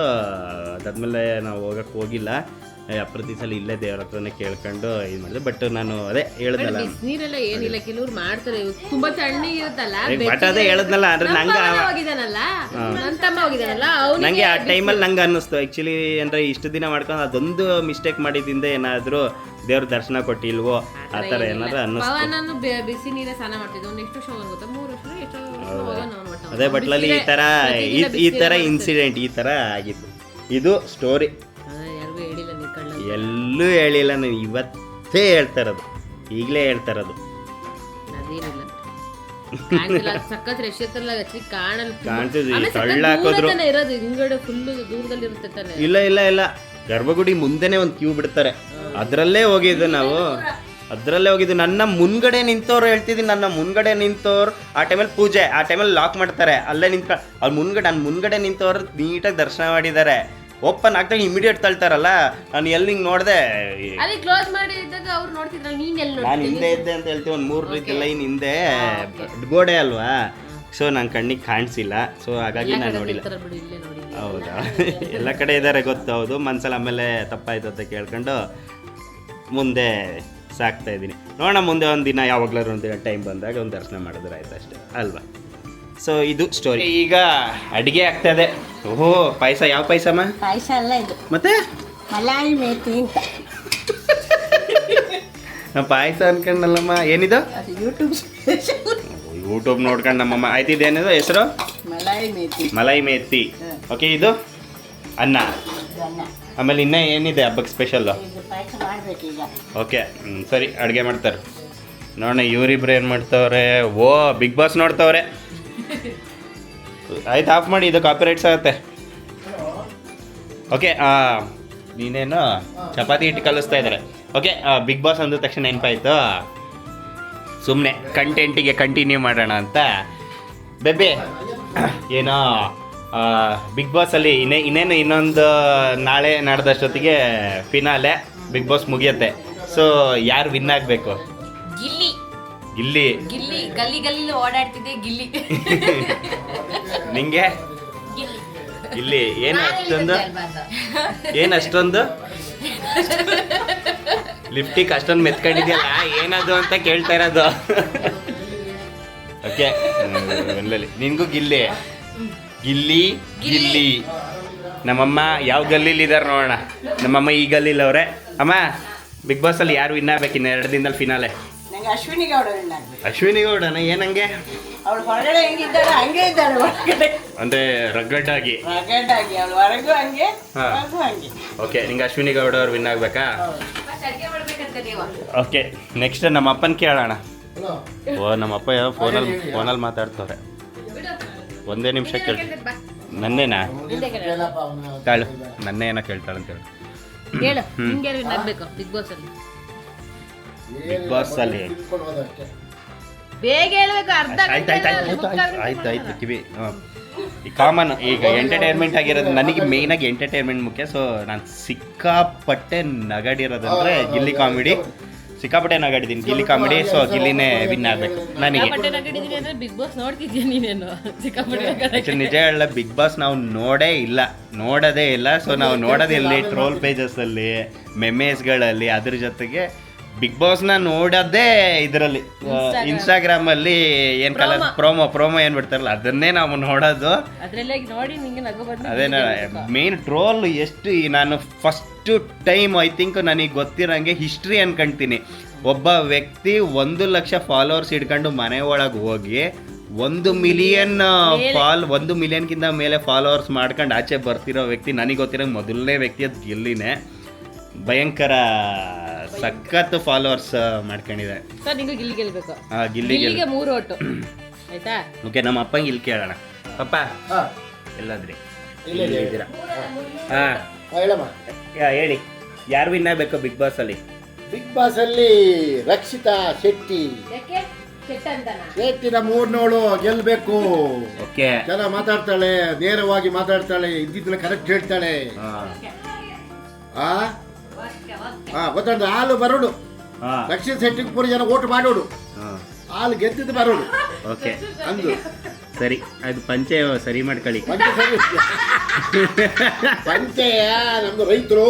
ಅದಾದ್ಮೇಲೆ ನಾವು ಹೋಗಕ್ಕೆ ಹೋಗಿಲ್ಲ. ಪ್ರತಿ ಸಲ ಇಲ್ಲೇ ದೇವ್ರ ಹತ್ರನೇ ಕೇಳ್ಕೊಂಡು ಇದು ಮಾಡಿದೆ. ಬಟ್ ನಾನು ಅದೇ ಹೇಳಿದ್ನಲ್ಲ, ನೀರೆಲ್ಲ ಏನಿಲ್ಲ, ಕೆಲವ್ರು ಮಾಡ್ತಾರೆ, ತುಂಬಾ ತಣ್ಣಗೆ ಇರುತ್ತಲ್ಲ. ಬಟ್ ಅದೇ ಹೇಳಿದ್ನಲ್ಲ, ಅಂದ್ರೆ ನಂಗೆ ಆ ಟೈಮಲ್ಲಿ ನಂಗೆ ಅನ್ನಿಸ್ತು ಆ್ಯಕ್ಚುಲಿ. ಅಂದರೆ ಇಷ್ಟು ದಿನ ಮಾಡ್ಕೊಂಡು ಅದೊಂದು ಮಿಸ್ಟೇಕ್ ಮಾಡಿದಿಂದ ಏನಾದರೂ ದೇವ್ರ ದರ್ಶನ ಕೊಟ್ಟಿಲ್ವೋ ಆ ಥರ ಏನಾದ್ರು ಅನ್ನಿಸ್ತು. ನಾನು ಬಿಸಿ ನೀರೇ ಸ್ನಾನ ಮಾಡ್ತಿದ್ದೆ. ನೆಕ್ಸ್ಟ್ ವರ್ಷ ಗೊತ್ತಾ 3 ವರ್ಷ ಅದೇ ಬಟ್ಲಲ್ಲಿ ಈ ಥರ ಇನ್ಸಿಡೆಂಟ್ ಈ ಥರ ಆಗಿತ್ತು. ಇದು ಸ್ಟೋರಿ. ಎಲ್ಲೂ ಹೇಳಿಲ್ಲ, ನಾನು ಇವತ್ತೇ ಹೇಳ್ತಾ ಇರೋದು, ಈಗಲೇ ಹೇಳ್ತಾ ಇರೋದು. ಇಲ್ಲ ಗರ್ಭಗುಡಿ ಮುಂದೆನೆ ಒಂದು ಕ್ಯೂ ಬಿಡ್ತಾರೆ, ಅದರಲ್ಲೇ ಹೋಗಿದ್ದು ನಾವು. ನನ್ನ ಮುನ್ಗಡೆ ನಿಂತವ್ರು ಹೇಳ್ತಿದ್ದೀನಿ, ನನ್ನ ಮುನ್ಗಡೆ ನಿಂತವ್ರು ಆ ಟೈಮಲ್ಲಿ ಪೂಜೆ, ಆ ಟೈಮಲ್ಲಿ ಲಾಕ್ ಮಾಡ್ತಾರೆ, ಅಲ್ಲೇ ಅವ್ರು ನನ್ನ ಮುನ್ಗಡೆ ನಿಂತವ್ರು ನೀಟಾಗಿ ದರ್ಶನ ಮಾಡಿದ್ದಾರೆ. ಓಪನ್ ಆಗ್ತಾಗ ಇಮಿಡಿಯೇಟ್ ತಳ್ತಾರಲ್ಲ, ನಾನು ಎಲ್ಲಿ ಹಿಂಗೆ ನೋಡಿದೆ, ನಾನು ಹಿಂದೆ ಇದ್ದೆ ಅಂತ ಹೇಳ್ತೀವಿ. ಒಂದು 3 ರೀತಿ ಲೈನ್ ಹಿಂದೆ ಗೋಡೆ ಅಲ್ವಾ, ಸೊ ನನ್ನ ಕಣ್ಣಿಗೆ ಕಾಣಿಸಿಲ್ಲ. ಸೊ ಹಾಗಾಗಿ ನಾನು ನೋಡಿಲ್ಲ. ಹೌದಾ, ಎಲ್ಲ ಕಡೆ ಇದ್ದಾರೆ ಗೊತ್ತು, ಹೌದು. ಮನ್ಸಲ್ಲಿ ಆಮೇಲೆ ತಪ್ಪಾಯ್ತು ಅಂತ ಕೇಳ್ಕೊಂಡು ಮುಂದೆ ಸಾಕ್ತಾ ಇದ್ದೀನಿ. ನೋಡೋಣ ಮುಂದೆ ಒಂದು ದಿನ ಯಾವಾಗಲಾದ್ರು ಒಂದು ದಿನ ಟೈಮ್ ಬಂದಾಗ ಒಂದು ದರ್ಶನ ಮಾಡಿದ್ರೆ ಆಯ್ತು ಅಷ್ಟೇ ಅಲ್ವಾ. ಸೊ ಇದು ಸ್ಟೋರಿ. ಈಗ ಅಡುಗೆ ಆಗ್ತದೆ. ಓಹೋ, ಪಾಯಸ. ಯಾವ ಪಾಯಸಮ್ಮ? ಪಾಯಸ ಅಲ್ಲ ಇದು, ಮತ್ತೆ ಮಲಾಯಿ ಮೇತಿ ಅಂತ. ಪಾಯಸ ಅನ್ಕೊಂಡಲ್ಲಮ್ಮ. ಏನಿದು? ಯೂಟ್ಯೂಬ್ ನೋಡ್ಕೊಂಡು ನಮ್ಮಮ್ಮ. ಆಯ್ತು, ಇದೇನಿದು ಹೆಸರು? ಮಲಾಯಿ ಮೇತಿ. ಓಕೆ, ಇದು ಅನ್ನ. ಆಮೇಲೆ ಇನ್ನೂ ಏನಿದೆ ಹಬ್ಬಕ್ಕೆ ಸ್ಪೆಷಲ್ಲು? ಓಕೆ, ಸರಿ, ಅಡುಗೆ ಮಾಡ್ತಾರೆ. ನೋಡೋಣ ಇವರಿಬ್ರು ಏನು ಮಾಡ್ತವ್ರೆ. ಓ, ಬಿಗ್ ಬಾಸ್ ನೋಡ್ತವ್ರೆ. ಆಯ್ತು, ಆಫ್ ಮಾಡಿ, ಇದು ಕಾಪಿರೈಟ್ಸ್ ಆಗುತ್ತೆ. ಓಕೆ, ನೀನೇನು ಚಪಾತಿ ಹಿಟ್ಟು ಕಲಿಸ್ತಾ ಇದ್ದಾರೆ. ಓಕೆ, ಬಿಗ್ ಬಾಸ್ ಅಂದ ತಕ್ಷಣ ನೆನಪಾಯ್ತು, ಸುಮ್ಮನೆ ಕಂಟೆಂಟಿಗೆ ಕಂಟಿನ್ಯೂ ಮಾಡೋಣ ಅಂತ. ಬೇಬಿ ಏನೋ ಬಿಗ್ ಬಾಸಲ್ಲಿ ಇನ್ನೊಂದು ನಾಳೆ ನಾಡ್ದಷ್ಟೊತ್ತಿಗೆ ಫಿನಾಲೆ ಬಿಗ್ ಬಾಸ್ ಮುಗಿಯುತ್ತೆ. ಸೊ ಯಾರು ವಿನ್ ಆಗಬೇಕು? ಗಿಲ್ಲಿ ಗಲ್ಲಿ ಓಡಾಡ್ತಿದ್ದೆ ಗಿಲ್ಲಿ. ನಿಂಗೆ ಗಿಲ್ಲಿ ಏನಷ್ಟೊಂದು ಲಿಫ್ಟಿಗೆ ಅಷ್ಟೊಂದು ಮೆತ್ಕೊಂಡಿದ್ಯಲ್ಲ, ಏನದು ಅಂತ ಕೇಳ್ತಾ ಇರೋದು. ಓಕೆ, ನಿನ್ಗೂ ಗಿಲ್ಲಿ. ನಮ್ಮಮ್ಮ ಯಾವ ಗಲ್ಲಿಲಿ ಇದಾರೆ ನೋಡೋಣ. ನಮ್ಮಮ್ಮ ಈ ಗಲ್ಲಿಲಿ ಅವ್ರೆ. ಅಮ್ಮ, ಬಿಗ್ ಬಾಸಲ್ಲಿ ಯಾರು ವಿನ್ ಆಗ್ಬೇಕು ಇನ್ನು 2 ದಿನದಲ್ಲಿ ಫಿನಾಲೆ? ಅಶ್ವಿನಿ ಗೌಡನ? ಏನಂಗೆ? ಅಂದ್ರೆ ರಗ್ಗಡ್ಡಾಗಿ. ಓಕೆ, ನಿಂಗೆ ಅಶ್ವಿನಿ ಗೌಡ ಅವ್ರು ವಿನ್ ಆಗ್ಬೇಕಾ? ಓಕೆ, ನೆಕ್ಸ್ಟ್ ನಮ್ಮ ಅಪ್ಪನ ಕೇಳೋಣ. ಓ ನಮ್ಮಪ್ಪ ಫೋನಲ್ಲಿ ಮಾತಾಡ್ತವ್ರೆ. ಒಂದೇ ನಿಮಿಷ ಕೇಳಿ. ನನ್ನೇನಾ ತಾಳು, ನನ್ನೇ ಏನೋ ಕೇಳ್ತಾಳೆ ಅಂತ ಹೇಳಿ. ಹೇಳು, ನಿಂಗೆ ಆಗ್ಬೇಕು ಬಿಗ್ ಬಾಸ್ ಅಲ್ಲಿ. ಬಿಗ್ ಬಾಸ್ ಅಲ್ಲಿ ಬೇಗ ಹೇಳ್ಬೇಕು, ಅರ್ಧ ಆಯ್ತು ಕಿವಿ. ಈ ಕಾಮನ್ ಈಗ ಎಂಟರ್ಟೈನ್ಮೆಂಟ್ ಆಗಿರೋದು ನನಗೆ ಮೇಯ್ನಾಗಿ ಎಂಟರ್ಟೈನ್ಮೆಂಟ್ ಮುಖ್ಯ. ಸೊ ನಾನು ಸಿಕ್ಕಾಪಟ್ಟೆ ನಗಾಡಿರೋದಂದ್ರೆ ಗಿಲ್ಲಿ ಕಾಮಿಡಿ, ಸಿಕ್ಕಾಪಟ್ಟೆ ನಗಾಡಿದ್ದೀನಿ ಗಿಲ್ಲಿ ಕಾಮಿಡಿ. ಸೊ ಗಿಲ್ಲಿನೇ ವಿನ್ ಆಗ್ಬೇಕು ನನಗೆ. ಬಿಗ್ ಬಾಸ್ ನೋಡ್ತಿದ್ಯಾ ನೀನೇನು? ಸಿಕ್ಕಾಪಟ್ಟೆ ನಿಜ ಹೇಳ, ಬಿಗ್ ಬಾಸ್ ನಾವು ನೋಡೋದೇ ಇಲ್ಲ. ಸೊ ನಾವು ನೋಡೋದಿಲ್ಲ ಟ್ರೋಲ್ ಪೇಜಸ್ಸಲ್ಲಿ, ಮೆಮೇಸ್ಗಳಲ್ಲಿ. ಅದ್ರ ಜೊತೆಗೆ ಬಿಗ್ ಬಾಸ್ನ ನೋಡೋದೇ ಇದರಲ್ಲಿ ಇನ್ಸ್ಟಾಗ್ರಾಮಲ್ಲಿ ಏನು ಕಲರ್ ಪ್ರೋಮೋ ಏನು ಬಿಡ್ತಾರಲ್ಲ ಅದನ್ನೇ ನಾವು ನೋಡೋದು. ಅದೇ ಮೇನ್ ಟ್ರೋಲ್ ಎಷ್ಟು. ನಾನು ಫಸ್ಟು ಟೈಮ್ ಐ ಥಿಂಕ್ ನನಗೆ ಗೊತ್ತಿರೋಂಗೆ ಹಿಸ್ಟ್ರಿ ಅನ್ಕೊಂತೀನಿ, ಒಬ್ಬ ವ್ಯಕ್ತಿ 1 ಲಕ್ಷ ಫಾಲೋವರ್ಸ್ ಹಿಡ್ಕೊಂಡು ಮನೆ ಒಳಗೆ ಹೋಗಿ 1 ಮಿಲಿಯನ್ 1 ಮಿಲಿಯನ್ಗಿಂತ ಮೇಲೆ ಫಾಲೋವರ್ಸ್ ಮಾಡ್ಕೊಂಡು ಆಚೆ ಬರ್ತಿರೋ ವ್ಯಕ್ತಿ ನನಗೆ ಗೊತ್ತಿರೋ ಮೊದಲನೇ ವ್ಯಕ್ತಿ ಅದು ಗಿಲ್ಲಿನೇ. ಭಯಂಕರ ಸಖತ್ ಫಾಲೋವರ್ಸ್ ಮಾಡ್ಕೊಂಡಿದೆ. ಸರ್ ನಿಂಗೆ ಗಿಲ್ಲಿ ಗೆಲ್ಬೇಕು. ಗಿಲ್ಲಿಗೆ 3 ಓಟು ಆಯ್ತಾ? ಓಕೆ, ನಮ್ಮ ಅಪ್ಪಂಗೆ ಇಲ್ಲಿ ಕೇಳೋಣ. ಪಪ್ಪ ಎಲ್ಲಾದ್ರಿ ಇದ್ದೀರಾ? ಹೇಳಿ, ಯಾರು ವಿನ್ ಆಗಬೇಕು ಬಿಗ್ ಬಾಸ್ ಅಲ್ಲಿ? ಬಿಗ್ ಬಾಸ್ ಅಲ್ಲಿ ರಕ್ಷಿತಾ ಶೆಟ್ಟಿ. ಶೆಟ್ಟಿನ 3 ಗೆಲ್ಬೇಕು. ಓಕೆ, ಚೆನ್ನಾಗಿ ಮಾತಾಡ್ತಾಳೆ, ನೇರವಾಗಿ ಮಾತಾಡ್ತಾಳೆ, ಇದ್ದಿದ್ದನ್ನ ಕರೆಕ್ಟ್ ಹೇಳ್ತಾಳೆ. ಗೊತ್ತಾಡ್ದು ಹಾಲು ಬರೋಡು. ರಕ್ಷಿತ್ ಶೆಟ್ಟಿಗೆ ಪೂರ ಜನ ಓಟ್ ಮಾಡೋಡು, ಹಾಲು ಗೆದ್ದಿದ್ದು ಬರೋಡು. ಓಕೆ ಅಂದು ಸರಿ, ಅದು ಪಂಚೆ ಸರಿ ಮಾಡ್ಕೊಳ್ಳಿ. ಪಂಚೆಯ ನಮ್ದು ರೈತರು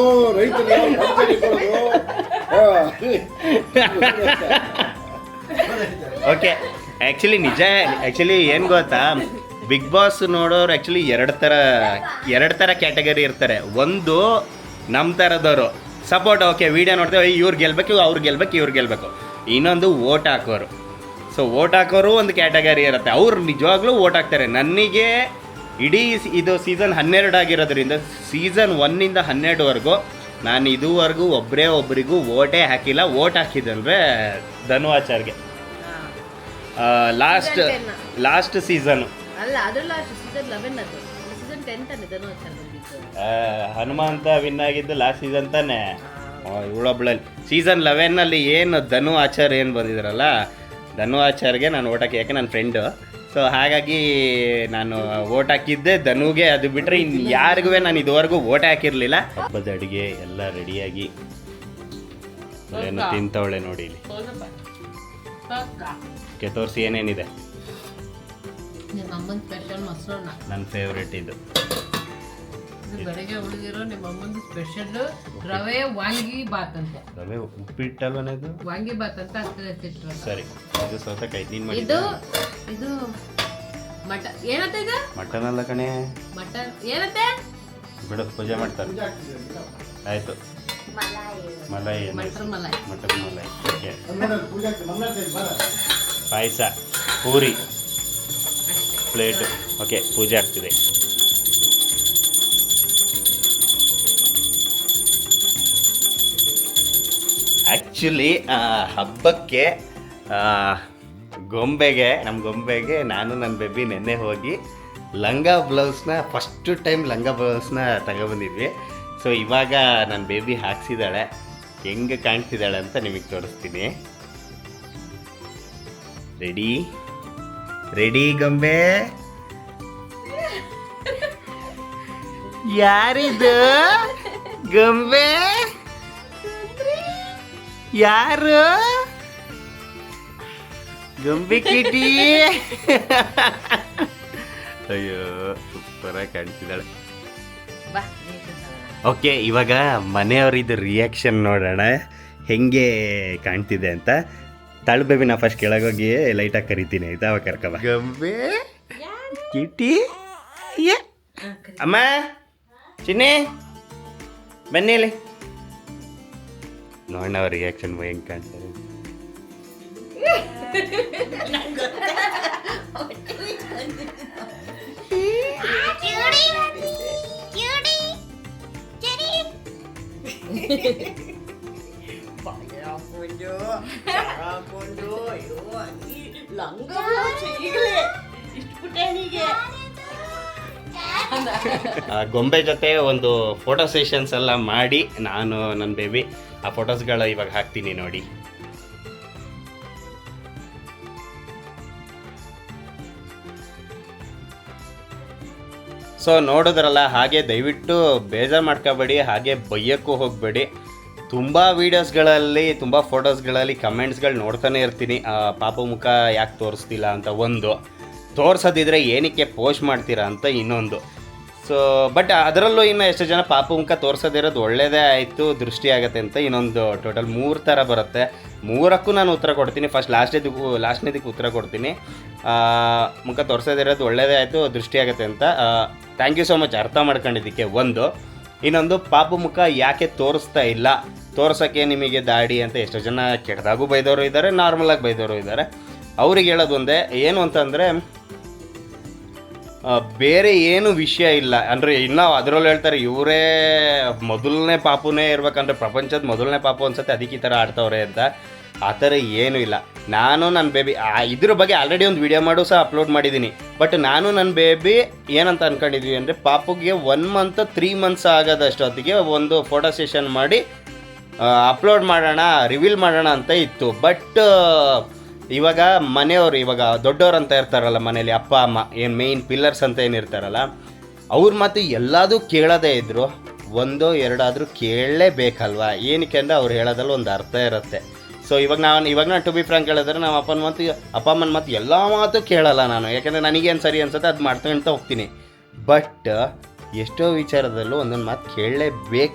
ಓಕೆ. ಆ್ಯಕ್ಚುಲಿ ಏನು ಗೊತ್ತಾ, ಬಿಗ್ ಬಾಸ್ ನೋಡೋರು ಆ್ಯಕ್ಚುಲಿ ಎರಡು ಥರ ಕ್ಯಾಟಗರಿ ಇರ್ತಾರೆ. ಒಂದು ನಮ್ಮ ಥರದವರು ಸಪೋರ್ಟ್, ಓಕೆ ವಿಡಿಯೋ ನೋಡ್ತೇವೆ, ಇವ್ರು ಗೆಲ್ಬೇಕು, ಅವ್ರು ಗೆಲ್ಬೇಕು, ಇವ್ರು ಗೆಲ್ಬೇಕು. ಇನ್ನೊಂದು ಓಟ್ ಹಾಕೋರು. ಸೊ ಓಟ್ ಹಾಕೋರು ಒಂದು ಕ್ಯಾಟಗರಿ ಇರುತ್ತೆ, ಅವ್ರು ನಿಜವಾಗ್ಲೂ ಓಟ್ ಹಾಕ್ತಾರೆ. ನನಗೆ ಇಡೀ ಇದು ಸೀಸನ್ 12 ಆಗಿರೋದ್ರಿಂದ ಸೀಸನ್ 1ಇಂದ 12ವರೆಗೂ ನಾನು ಇದುವರೆಗೂ ಒಬ್ಬರಿಗೂ ಓಟೇ ಹಾಕಿಲ್ಲ. ಓಟ್ ಹಾಕಿದ್ದಂದರೆ ಧನುವಾಚಾರ್ಗೆ ಲಾಸ್ಟ್ ಸೀಸನು. ಅಲ್ಲ, ಅದ್ರಲ್ಲ ಸೀಸನ್ 11 ಅದು, ಸೀಸನ್ 10 ತಾನೆ ಧನುವಾಚಾರ್ಯ ಬಂದಿತ್ತು. ಹನುಮಂತ ವಿನ್ ಆಗಿದ್ದು ಲಾಸ್ಟ್ ಸೀಸನ್ ತಾನೆ. ಇವಳೊಬ್ಳಲ್ಲಿ ಸೀಸನ್ 11ನಲ್ಲಿ ಏನು ಧನು ಆಚಾರ್ ಏನು ಬಂದಿದ್ದಾರಲ್ಲ, ಧನು ಆಚಾರ್ಗೆ ನಾನು ಓಟ್ ಹಾಕಿ, ಯಾಕೆ ನನ್ನ ಫ್ರೆಂಡು. ಸೊ ಹಾಗಾಗಿ ನಾನು ಓಟ್ ಹಾಕಿದ್ದೆ ಧನುಗೆ. ಅದು ಬಿಟ್ಟರೆ ಇನ್ನು ಯಾರಿಗೂ ನಾನು ಇದುವರೆಗೂ ಓಟ್ ಹಾಕಿರಲಿಲ್ಲ. ಹಬ್ಬದ ಅಡುಗೆ ಎಲ್ಲ ರೆಡಿಯಾಗಿ ಏನು ತಿಂತವಳೆ ನೋಡಿ ಇಲ್ಲಿ. ಓಕೆ, ತೋರಿಸಿ ಏನೇನಿದೆ. ನನ್ನ ಫೇವ್ರೇಟ್ ಇದು. ಬೆಳಗ್ಗೆ ಉಳಿದಿರೋ ನಿಮ್ಮ ಅಮ್ಮಂದು ಸ್ಪೆಷಲ್ ರವೆ ವಾಂಗಿ ಬಾತ್ ಅಂತ. ರವೆ ಉಪ್ಪಿಟ್ಟಲ್ವನೇ ಇದು? ವಾಂಗಿ ಬಾತ್ ಅಂತ ಆಗ್ತದೆ. ಸರಿ, ಇದು ಸೌತೆಕಾಯಿ ನೀನು ಮಾಡಿ. ಇದು ಏನಂತ ಇದು? ಮಟನ್ ಅಲ್ಲ ಕಣೆ. ಮಟನ್ ಏನಂತೆ? ಬಿಡು, ಪೂಜೆ ಮಾಡ್ತಾರೆ. ಆಯ್ತು, ಮಲಾಯಿ. ಮಟನ್ ಮಲಾಯಿ. ಓಕೆ, ಪಾಯಸ, ಪೂರಿ, ಪ್ಲೇಟು. ಓಕೆ, ಪೂಜೆ ಆಗ್ತಿದೆ. ಆ್ಯಕ್ಚುಲಿ ಹಬ್ಬಕ್ಕೆ ನಮ್ಮ ಗೊಂಬೆಗೆ ನಾನು ನನ್ನ ಬೇಬಿ ನೆನ್ನೆ ಹೋಗಿ ಲಂಗ ಬ್ಲೌಸ್ನ ಫಸ್ಟ್ ಟೈಮ್ ತಗೊಬಂದಿದ್ವಿ. ಸೊ ಇವಾಗ ನನ್ನ ಬೇಬಿ ಹಾಕ್ಸಿದ್ದಾಳೆ, ಹೆಂಗೆ ಕಾಣ್ತಿದ್ದಾಳೆ ಅಂತ ನಿಮಗೆ ತೋರಿಸ್ತೀನಿ. ರೆಡಿ ಗೊಂಬೆ? ಯಾರಿದು ಗೊಂಬೆ? ಯಾರು ಗೊಂಬೆ ಕಿಟಿ? ಅಯ್ಯೋ, ಸೂಪರಾಗಿ ಕಾಣ್ತಿದ್ದಾಳೆ. ಓಕೆ, ಇವಾಗ ಮನೆಯವ್ರಿದ್ದು ರಿಯಾಕ್ಷನ್ ನೋಡೋಣ ಹೆಂಗೆ ಕಾಣ್ತಿದೆ ಅಂತ. ತಳು ಬೇಬಿ ನಾ ಫಸ್ಟ್ ಕೆಳಗೋಗಿ ಲೈಟಾಗಿ ಕರಿತೀನಿ ಆಯ್ತಾ? ಅವಾಗ ಕರ್ಕಬ. ಗೊಂಬೆ ಕಿಟಿ. ಅಮ್ಮ, ಚಿನ್ನಿ ಬನ್ನಿ ಇಲ್ಲಿ ನೋಡೋಣ ಅವ್ರ ರಿಯಾಕ್ಷನ್ ಹೆಂಗೆ ಕಾಣ್ತಾರೆ. ಈಗಲೇ ಇಷ್ಟು ಪುಟಾಣಿಗೆ ಗೊಂಬೆ ಜೊತೆ ಒಂದು ಫೋಟೋ ಸೆಷನ್ಸ್ ಎಲ್ಲ ಮಾಡಿ ನಾನು ನನ್ನ ಬೇಬಿ ಆ ಫೋಟೋಸ್ಗಳು ಇವಾಗ ಹಾಕ್ತೀನಿ ನೋಡಿ. ಸೊ ನೋಡಿದ್ರಲ್ಲ, ಹಾಗೆ ದಯವಿಟ್ಟು ಬೇಜಾರು ಮಾಡ್ಕೋಬೇಡಿ, ಹಾಗೆ ಬೈಯೋಕ್ಕೂ ಹೋಗಬೇಡಿ. ತುಂಬ ವೀಡಿಯೋಸ್ಗಳಲ್ಲಿ ತುಂಬ ಫೋಟೋಸ್ಗಳಲ್ಲಿ ಕಮೆಂಟ್ಸ್ಗಳು ನೋಡ್ತಾನೆ ಇರ್ತೀನಿ, ಪಾಪು ಮುಖ ಯಾಕೆ ತೋರಿಸ್ತಿಲ್ಲ ಅಂತ ಒಂದು, ತೋರಿಸೋದಿದ್ರೆ ಏನಕ್ಕೆ ಪೋಸ್ಟ್ ಮಾಡ್ತೀರಾ ಅಂತ ಇನ್ನೊಂದು. ಸೊ ಬಟ್ ಅದರಲ್ಲೂ ಇನ್ನು ಎಷ್ಟು ಜನ ಪಾಪು ಮುಖ ತೋರಿಸೋದಿರೋದು ಒಳ್ಳೆಯದೇ ಆಯಿತು, ದೃಷ್ಟಿ ಆಗುತ್ತೆ ಅಂತ ಇನ್ನೊಂದು ಟೋಟಲ್ 3 ಥರ ಬರುತ್ತೆ. 3ಕ್ಕೂ ನಾನು ಉತ್ತರ ಕೊಡ್ತೀನಿ. ಫಸ್ಟ್ ಲಾಸ್ಟ್ನೇದಕ್ಕೆ ಉತ್ತರ ಕೊಡ್ತೀನಿ. ಮುಖ ತೋರಿಸೋದಿರೋದು ಒಳ್ಳೆಯದೇ ಆಯಿತು, ದೃಷ್ಟಿ ಆಗುತ್ತೆ ಅಂತ. ಥ್ಯಾಂಕ್ ಯು ಸೋ ಮಚ್ ಅರ್ಥ ಮಾಡ್ಕೊಂಡಿದ್ದಕ್ಕೆ ಒಂದು. ಇನ್ನೊಂದು, ಪಾಪು ಮುಖ ಯಾಕೆ ತೋರಿಸ್ತಾ ಇಲ್ಲ, ತೋರ್ಸೋಕ್ಕೆ ನಿಮಗೆ ದಾಡಿ ಅಂತ ಎಷ್ಟೋ ಜನ ಕೆಟ್ಟದಾಗೂ ಬೈದವರು ಇದ್ದಾರೆ, ನಾರ್ಮಲಾಗಿ ಬೈದವರು ಇದ್ದಾರೆ. ಅವ್ರಿಗೆ ಹೇಳೋದು ಒಂದೇ, ಏನು ಅಂತಂದರೆ ಬೇರೆ ಏನು ವಿಷಯ ಇಲ್ಲ. ಅಂದರೆ ಇನ್ನೂ ಅದರಲ್ಲೂ ಹೇಳ್ತಾರೆ ಇವರೇ ಮೊದಲನೇ ಪಾಪುನೇ ಇರ್ಬೇಕಂದ್ರೆ ಪ್ರಪಂಚದ ಮೊದಲನೇ ಪಾಪು ಅನ್ಸುತ್ತೆ, ಅದಕ್ಕೆ ಈ ಥರ ಆಡ್ತವ್ರೆ ಅಂತ. ಆ ಥರ ಏನೂ ಇಲ್ಲ. ನಾನು ನನ್ನ ಬೇಬಿ ಇದ್ರ ಬಗ್ಗೆ ಆಲ್ರೆಡಿ ಒಂದು ವಿಡಿಯೋ ಮಾಡು ಸಹ ಅಪ್ಲೋಡ್ ಮಾಡಿದ್ದೀನಿ. ಬಟ್ ನಾನು ನನ್ನ ಬೇಬಿ ಏನಂತ ಅಂದ್ಕೊಂಡಿದ್ವಿ ಅಂದರೆ ಪಾಪುಗೆ 1 ಮಂತ್ 3 ಮಂತ್ಸ್ ಆಗೋದಷ್ಟೊತ್ತಿಗೆ ಒಂದು ಫೋಟೋ ಸೆಷನ್ ಮಾಡಿ ಅಪ್ಲೋಡ್ ಮಾಡೋಣ, ರಿವೀಲ್ ಮಾಡೋಣ ಅಂತ ಇತ್ತು. ಬಟ್ ಇವಾಗ ಮನೆಯವರು, ಇವಾಗ ದೊಡ್ಡವ್ರು ಅಂತ ಇರ್ತಾರಲ್ಲ ಮನೇಲಿ, ಅಪ್ಪ ಅಮ್ಮ ಏನು ಮೇಯ್ನ್ ಪಿಲ್ಲರ್ಸ್ ಅಂತ ಏನಿರ್ತಾರಲ್ಲ, ಅವ್ರ ಮಾತು ಎಲ್ಲದೂ ಕೇಳೋದೇ ಇದ್ದರು, 1 2 ಆದರೂ ಕೇಳಲೇಬೇಕಲ್ವ. ಏನಕ್ಕೆ ಅಂದರೆ ಅವ್ರು ಹೇಳೋದ್ರಲ್ಲಿ ಒಂದು ಅರ್ಥ ಇರುತ್ತೆ. ಸೊ ಇವಾಗ ನಾನು ಟು ಬಿ ಫ್ರಾಂಕ್ ಹೇಳಿದ್ರೆ ನಮ್ಮ ಅಪ್ಪ ಅಮ್ಮನ ಮಾತು ಎಲ್ಲ ಮಾತು ಕೇಳಲ್ಲ ನಾನು, ಯಾಕೆಂದರೆ ನನಗೇನು ಸರಿ ಅನ್ಸುತ್ತೆ ಅದು ಮಾಡ್ತಾ ಹೋಗ್ತೀನಿ. ಬಟ್ ಎಷ್ಟೋ ವಿಚಾರದಲ್ಲೂ ಒಂದೊಂದು ಮಾತು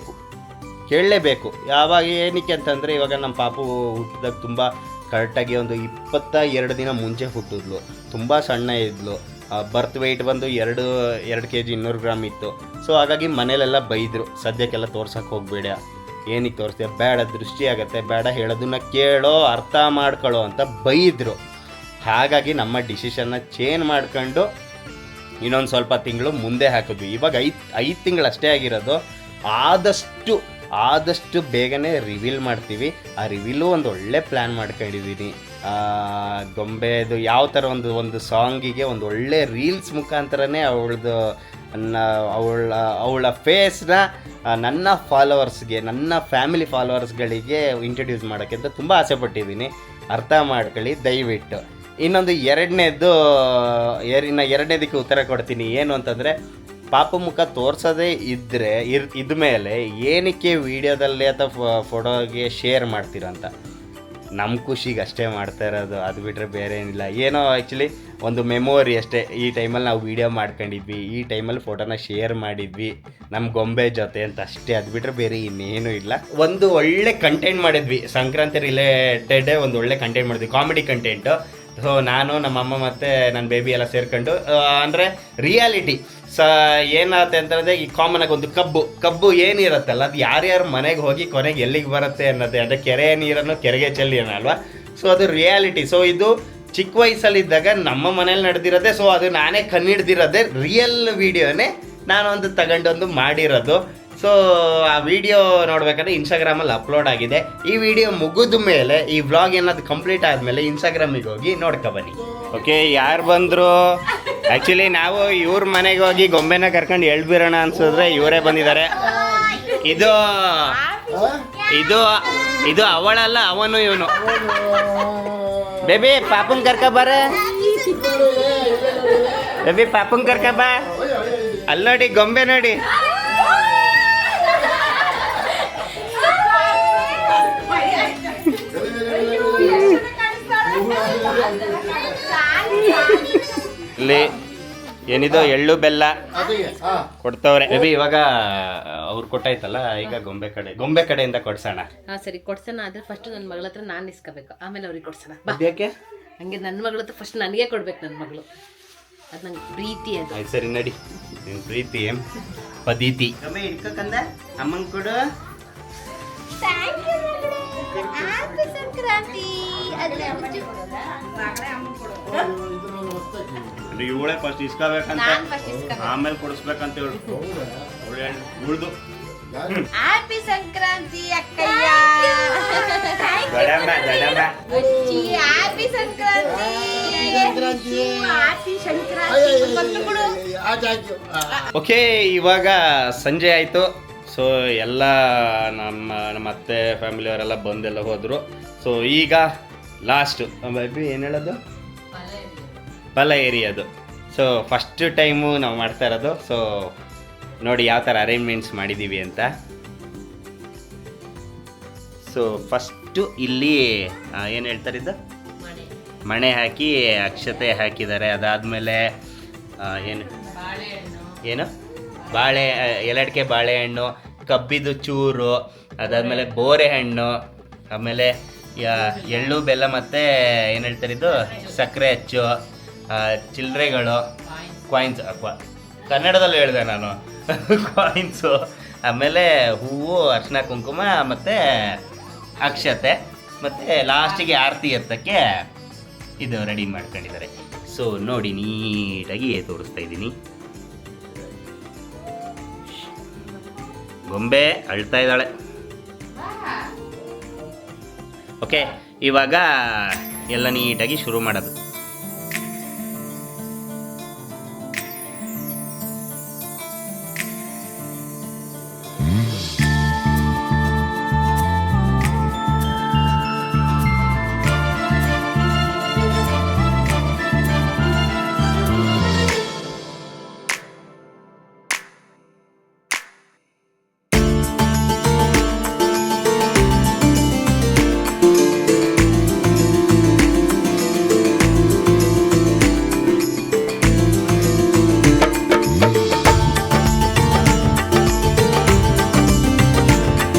ಕೇಳಲೇಬೇಕು. ಯಾವಾಗ ಏನಕ್ಕೆ ಅಂತಂದರೆ, ಇವಾಗ ನಮ್ಮ ಪಾಪು ಹುಟ್ಟಿದಾಗ ತುಂಬ ಕರೆಕ್ಟಾಗಿ ಒಂದು 22 ದಿನ ಮುಂಚೆ ಹುಟ್ಟಿದ್ಲು, ತುಂಬ ಸಣ್ಣ ಇದ್ಲು. ಬರ್ತ್ ವೆಯ್ಟ್ ಬಂದು 2 kg 200 ಗ್ರಾಮ್ ಇತ್ತು. ಸೊ ಹಾಗಾಗಿ ಮನೇಲೆಲ್ಲ ಬೈದರು, ಸದ್ಯಕ್ಕೆಲ್ಲ ತೋರ್ಸೋಕ್ಕೆ ಹೋಗಬೇಡ, ಏನಕ್ಕೆ ತೋರಿಸ್ತೀಯ, ಬೇಡ ದೃಷ್ಟಿ ಆಗುತ್ತೆ, ಬೇಡ ಹೇಳೋದನ್ನ ಕೇಳೋ, ಅರ್ಥ ಮಾಡ್ಕೊಳ್ಳೋ ಅಂತ ಬೈದರು. ಹಾಗಾಗಿ ನಮ್ಮ ಡಿಸಿಷನ್ನ ಚೇಂಜ್ ಮಾಡ್ಕೊಂಡು ಇನ್ನೊಂದು ಸ್ವಲ್ಪ ತಿಂಗಳು ಮುಂದೆ ಹಾಕಿದ್ವಿ. ಇವಾಗ 5 ತಿಂಗಳು ಅಷ್ಟೇ ಆಗಿರೋದು. ಆದಷ್ಟು ಬೇಗನೆ ರಿವೀಲ್ ಮಾಡ್ತೀವಿ. ಆ ರಿವೀಲು ಒಂದು ಒಳ್ಳೆ ಪ್ಲ್ಯಾನ್ ಮಾಡ್ಕೊಂಡಿದ್ದೀನಿ. ಗೊಂಬೆದು ಯಾವ ಥರ ಒಂದು ಸಾಂಗಿಗೆ ಒಂದು ಒಳ್ಳೆ ರೀಲ್ಸ್ ಮುಖಾಂತರನೇ ಅವಳ ಫೇಸ್ನ ನನ್ನ ಫಾಲೋವರ್ಸ್ಗೆ, ನನ್ನ ಫ್ಯಾಮಿಲಿ ಫಾಲೋವರ್ಸ್ಗಳಿಗೆ ಇಂಟ್ರಡ್ಯೂಸ್ ಮಾಡೋಕ್ಕೆ ಅಂತ ತುಂಬ ಆಸೆ ಪಟ್ಟಿದ್ದೀನಿ. ಅರ್ಥ ಮಾಡ್ಕೊಳ್ಳಿ ದಯವಿಟ್ಟು. ಇನ್ನೊಂದು ಎರಡನೇದಕ್ಕೆ ಉತ್ತರ ಕೊಡ್ತೀನಿ. ಏನು ಅಂತಂದರೆ, ಪಾಪು ಮುಖ ತೋರಿಸೋದೇ ಇದ್ಮೇಲೆ ಏನಕ್ಕೆ ವೀಡಿಯೋದಲ್ಲಿ ಅಥವಾ ಫೋಟೋಗೆ ಶೇರ್ ಮಾಡ್ತೀರಂತ. ನಮ್ಮ ಖುಷಿಗೆ ಅಷ್ಟೇ ಮಾಡ್ತಾ ಇರೋದು, ಅದು ಬಿಟ್ಟರೆ ಬೇರೆ ಏನಿಲ್ಲ. ಏನೋ ಆ್ಯಕ್ಚುಲಿ ಒಂದು ಮೆಮೊರಿ ಅಷ್ಟೇ. ಈ ಟೈಮಲ್ಲಿ ನಾವು ವೀಡಿಯೋ ಮಾಡ್ಕೊಂಡಿದ್ವಿ, ಈ ಟೈಮಲ್ಲಿ ಫೋಟೋನ ಶೇರ್ ಮಾಡಿದ್ವಿ ನಮ್ಮ ಗೊಂಬೆ ಜೊತೆ ಅಂತ ಅಷ್ಟೇ, ಅದು ಬಿಟ್ಟರೆ ಬೇರೆ ಇನ್ನೇನು ಇಲ್ಲ. ಒಂದು ಒಳ್ಳೆ ಕಂಟೆಂಟ್ ಮಾಡಿದ್ವಿ, ಸಂಕ್ರಾಂತಿ ರಿಲೇಟೆಡೇ ಒಂದು ಒಳ್ಳೆ ಕಂಟೆಂಟ್ ಮಾಡಿದ್ವಿ, ಕಾಮಿಡಿ ಕಂಟೆಂಟು. ಸೊ ನಾನು ನಮ್ಮಮ್ಮ ಮತ್ತು ನನ್ನ ಬೇಬಿ ಎಲ್ಲ ಸೇರ್ಕೊಂಡು, ಅಂದರೆ ರಿಯಾಲಿಟಿ ಏನಾಗುತ್ತೆ ಅಂತಂದರೆ, ಈ ಕಾಮನಾಗಿ ಒಂದು ಕಬ್ಬು ಏನಿರುತ್ತಲ್ಲ, ಅದು ಯಾರ್ಯಾರ ಮನೆಗೆ ಹೋಗಿ ಕೊನೆಗೆ ಎಲ್ಲಿಗೆ ಬರುತ್ತೆ ಅನ್ನೋದೇ. ಅದು ಕೆರೆ ನೀರನ್ನು ಕೆರೆಗೆ ಚೆಲ್ಲಿ ಅಲ್ವಾ. ಸೊ ಅದು ರಿಯಾಲಿಟಿ. ಸೊ ಇದು ಚಿಕ್ಕ ವಯಸ್ಸಲ್ಲಿದ್ದಾಗ ನಮ್ಮ ಮನೇಲಿ ನಡೆದಿರೋದೆ. ಸೊ ಅದು ನಾನೇ ಕಣ್ಣಿಡ್ದಿರೋದೆ, ರಿಯಲ್ ವಿಡಿಯೋನೇ ನಾನೊಂದು ತಗೊಂಡೊಂದು ಮಾಡಿರೋದು. ಸೊ ಆ ವಿಡಿಯೋ ನೋಡ್ಬೇಕಂದ್ರೆ ಇನ್ಸ್ಟಾಗ್ರಾಮಲ್ಲಿ ಅಪ್ಲೋಡ್ ಆಗಿದೆ. ಈ ವಿಡಿಯೋ ಮುಗಿದ ಮೇಲೆ, ಈ ವ್ಲಾಗ್ ಏನಾದ್ರು ಕಂಪ್ಲೀಟ್ ಆದಮೇಲೆ ಇನ್ಸ್ಟಾಗ್ರಾಮಿಗೆ ಹೋಗಿ ನೋಡ್ಕೊಬನ್ನಿ. ಓಕೆ, ಯಾರು ಬಂದರು? ಆ್ಯಕ್ಚುಲಿ ನಾವು ಇವ್ರ ಮನೆಗೆ ಹೋಗಿ ಗೊಂಬೆನ ಕರ್ಕೊಂಡು ಎಳ್ಬಿರೋಣ ಅನ್ಸಿದ್ರೆ ಇವರೇ ಬಂದಿದ್ದಾರೆ. ಇದು ಅವಳಲ್ಲ, ಅವನು ಇವನು. ಬೇಬಿ ಪಾಪನ್ ಕರ್ಕೊಬಾರ, ಬೇಬಿ ಪಾಪನ್ ಕರ್ಕೊಬ. ಅಲ್ಲಿ ನೋಡಿ ಗೊಂಬೆ ನೋಡಿ. ಇಲ್ಲಿ ಏನಿದು ಎಳ್ಳು ಬೆಲ್ಲ ಕೊಡ್ತವ್ರೆ. ಬೇಬಿ ಇವಾಗ ಅವ್ರು ಕೊಟ್ಟಾಯ್ತಲ್ಲ, ಈಗ ಗೊಂಬೆ ಕಡೆಯಿಂದ ಕೊಡ್ಸೋಣ. ಸರಿ ಕೊಡ್ಸೋಣ. ಆದ್ರೆ ಫಸ್ಟ್ ನನ್ನ ಮಗಳ ಹತ್ರ ನಾನು ಇಸ್ಕೋಬೇಕು, ಆಮೇಲೆ ಅವ್ರಿಗೆ ಕೊಡ್ಸೋಣ. ಯಾಕೆ ಹಂಗೆ ನನ್ನ ಮಗಳ ಹತ್ರ ಫಸ್ಟ್ ನನಗೆ ಕೊಡ್ಬೇಕು. ನನ್ನ ಮಗಳು ಅದು ನಂಗೆ ಪ್ರೀತಿ. ಅದು ಆಯ್ತು, ಸರಿ ನಡಿ. ನಿನ್ ಪ್ರೀತಿ ಪದೀತಿ. ಗೊಂಬೆ ಇಟ್ಕೊಂಡ ಅಮ್ಮಂಗ್ ಕೊಡು. ಇವಳೆ ಫಸ್ಟ್ ಇಸ್ಕೋಬೇಕಂತ, ಆಮೇಲೆ ಕೊಡಿಸ್ಬೇಕಂತ ಉಳ್ದು. ಹ್ಯಾಪಿ ಸಂಕ್ರಾಂತಿ ಅಕ್ಕಯ್ಯ. ಹ್ಯಾಪಿ ಸಂಕ್ರಾಂತಿ. ಓಕೆ, ಇವಾಗ ಸಂಜೆ ಆಯಿತು. ಸೊ ಎಲ್ಲ ನಮ್ಮ ಅತ್ತೆ ಫ್ಯಾಮಿಲಿಯವರೆಲ್ಲ ಬಂದೆಲ್ಲ ಹೋದರು. ಸೊ ಈಗ ಲಾಸ್ಟು ಏನು ಹೇಳೋದು, ಫಲ ಏರಿಯೋದು. ಸೊ ಫಸ್ಟ್ ಟೈಮು ನಾವು ಮಾಡ್ತಾ ಇರೋದು. ಸೊ ನೋಡಿ ಯಾವ ಥರ ಅರೇಂಜ್ಮೆಂಟ್ಸ್ ಮಾಡಿದ್ದೀವಿ ಅಂತ. ಸೊ ಫಸ್ಟು ಇಲ್ಲಿ ಏನು ಹೇಳ್ತಾರಿದ್ದು, ಮಣೆ ಹಾಕಿ ಅಕ್ಷತೆ ಹಾಕಿದ್ದಾರೆ. ಅದಾದಮೇಲೆ ಏನು ಎಲೆಡ್ಕೆ ಬಾಳೆಹಣ್ಣು, ಕಬ್ಬಿದು ಚೂರು, ಅದಾದಮೇಲೆ ಬೋರೆ ಹಣ್ಣು, ಆಮೇಲೆ ಎಳ್ಳು ಬೆಲ್ಲ ಮತ್ತು ಏನು ಹೇಳ್ತಾರಿದ್ದು ಸಕ್ಕರೆ ಅಚ್ಚು, ಚಿಲ್ಲರೆಗಳು, ಕಾಯಿನ್ಸ್, ಕನ್ನಡದಲ್ಲಿ ಹೇಳಿದೆ ನಾನು ಕಾಯಿನ್ಸು, ಆಮೇಲೆ ಹೂವು, ಅರಿಶಿನ ಕುಂಕುಮ ಮತ್ತು ಅಕ್ಷತೆ, ಮತ್ತು ಲಾಸ್ಟಿಗೆ ಆರತಿ ಎತ್ತಕ್ಕೆ ಇದು ರೆಡಿ ಮಾಡ್ಕೊಂಡಿದ್ದಾರೆ. ಸೊ ನೋಡಿ ನೀಟಾಗಿ ತೋರಿಸ್ತಾ ಇದ್ದೀನಿ. ಗೊಂಬೆ ಅಳ್ತಾ ಇದ್ದಾಳೆ. ಓಕೆ, ಇವಾಗ ಎಲ್ಲ ನೀಟಾಗಿ ಶುರು ಮಾಡೋದು.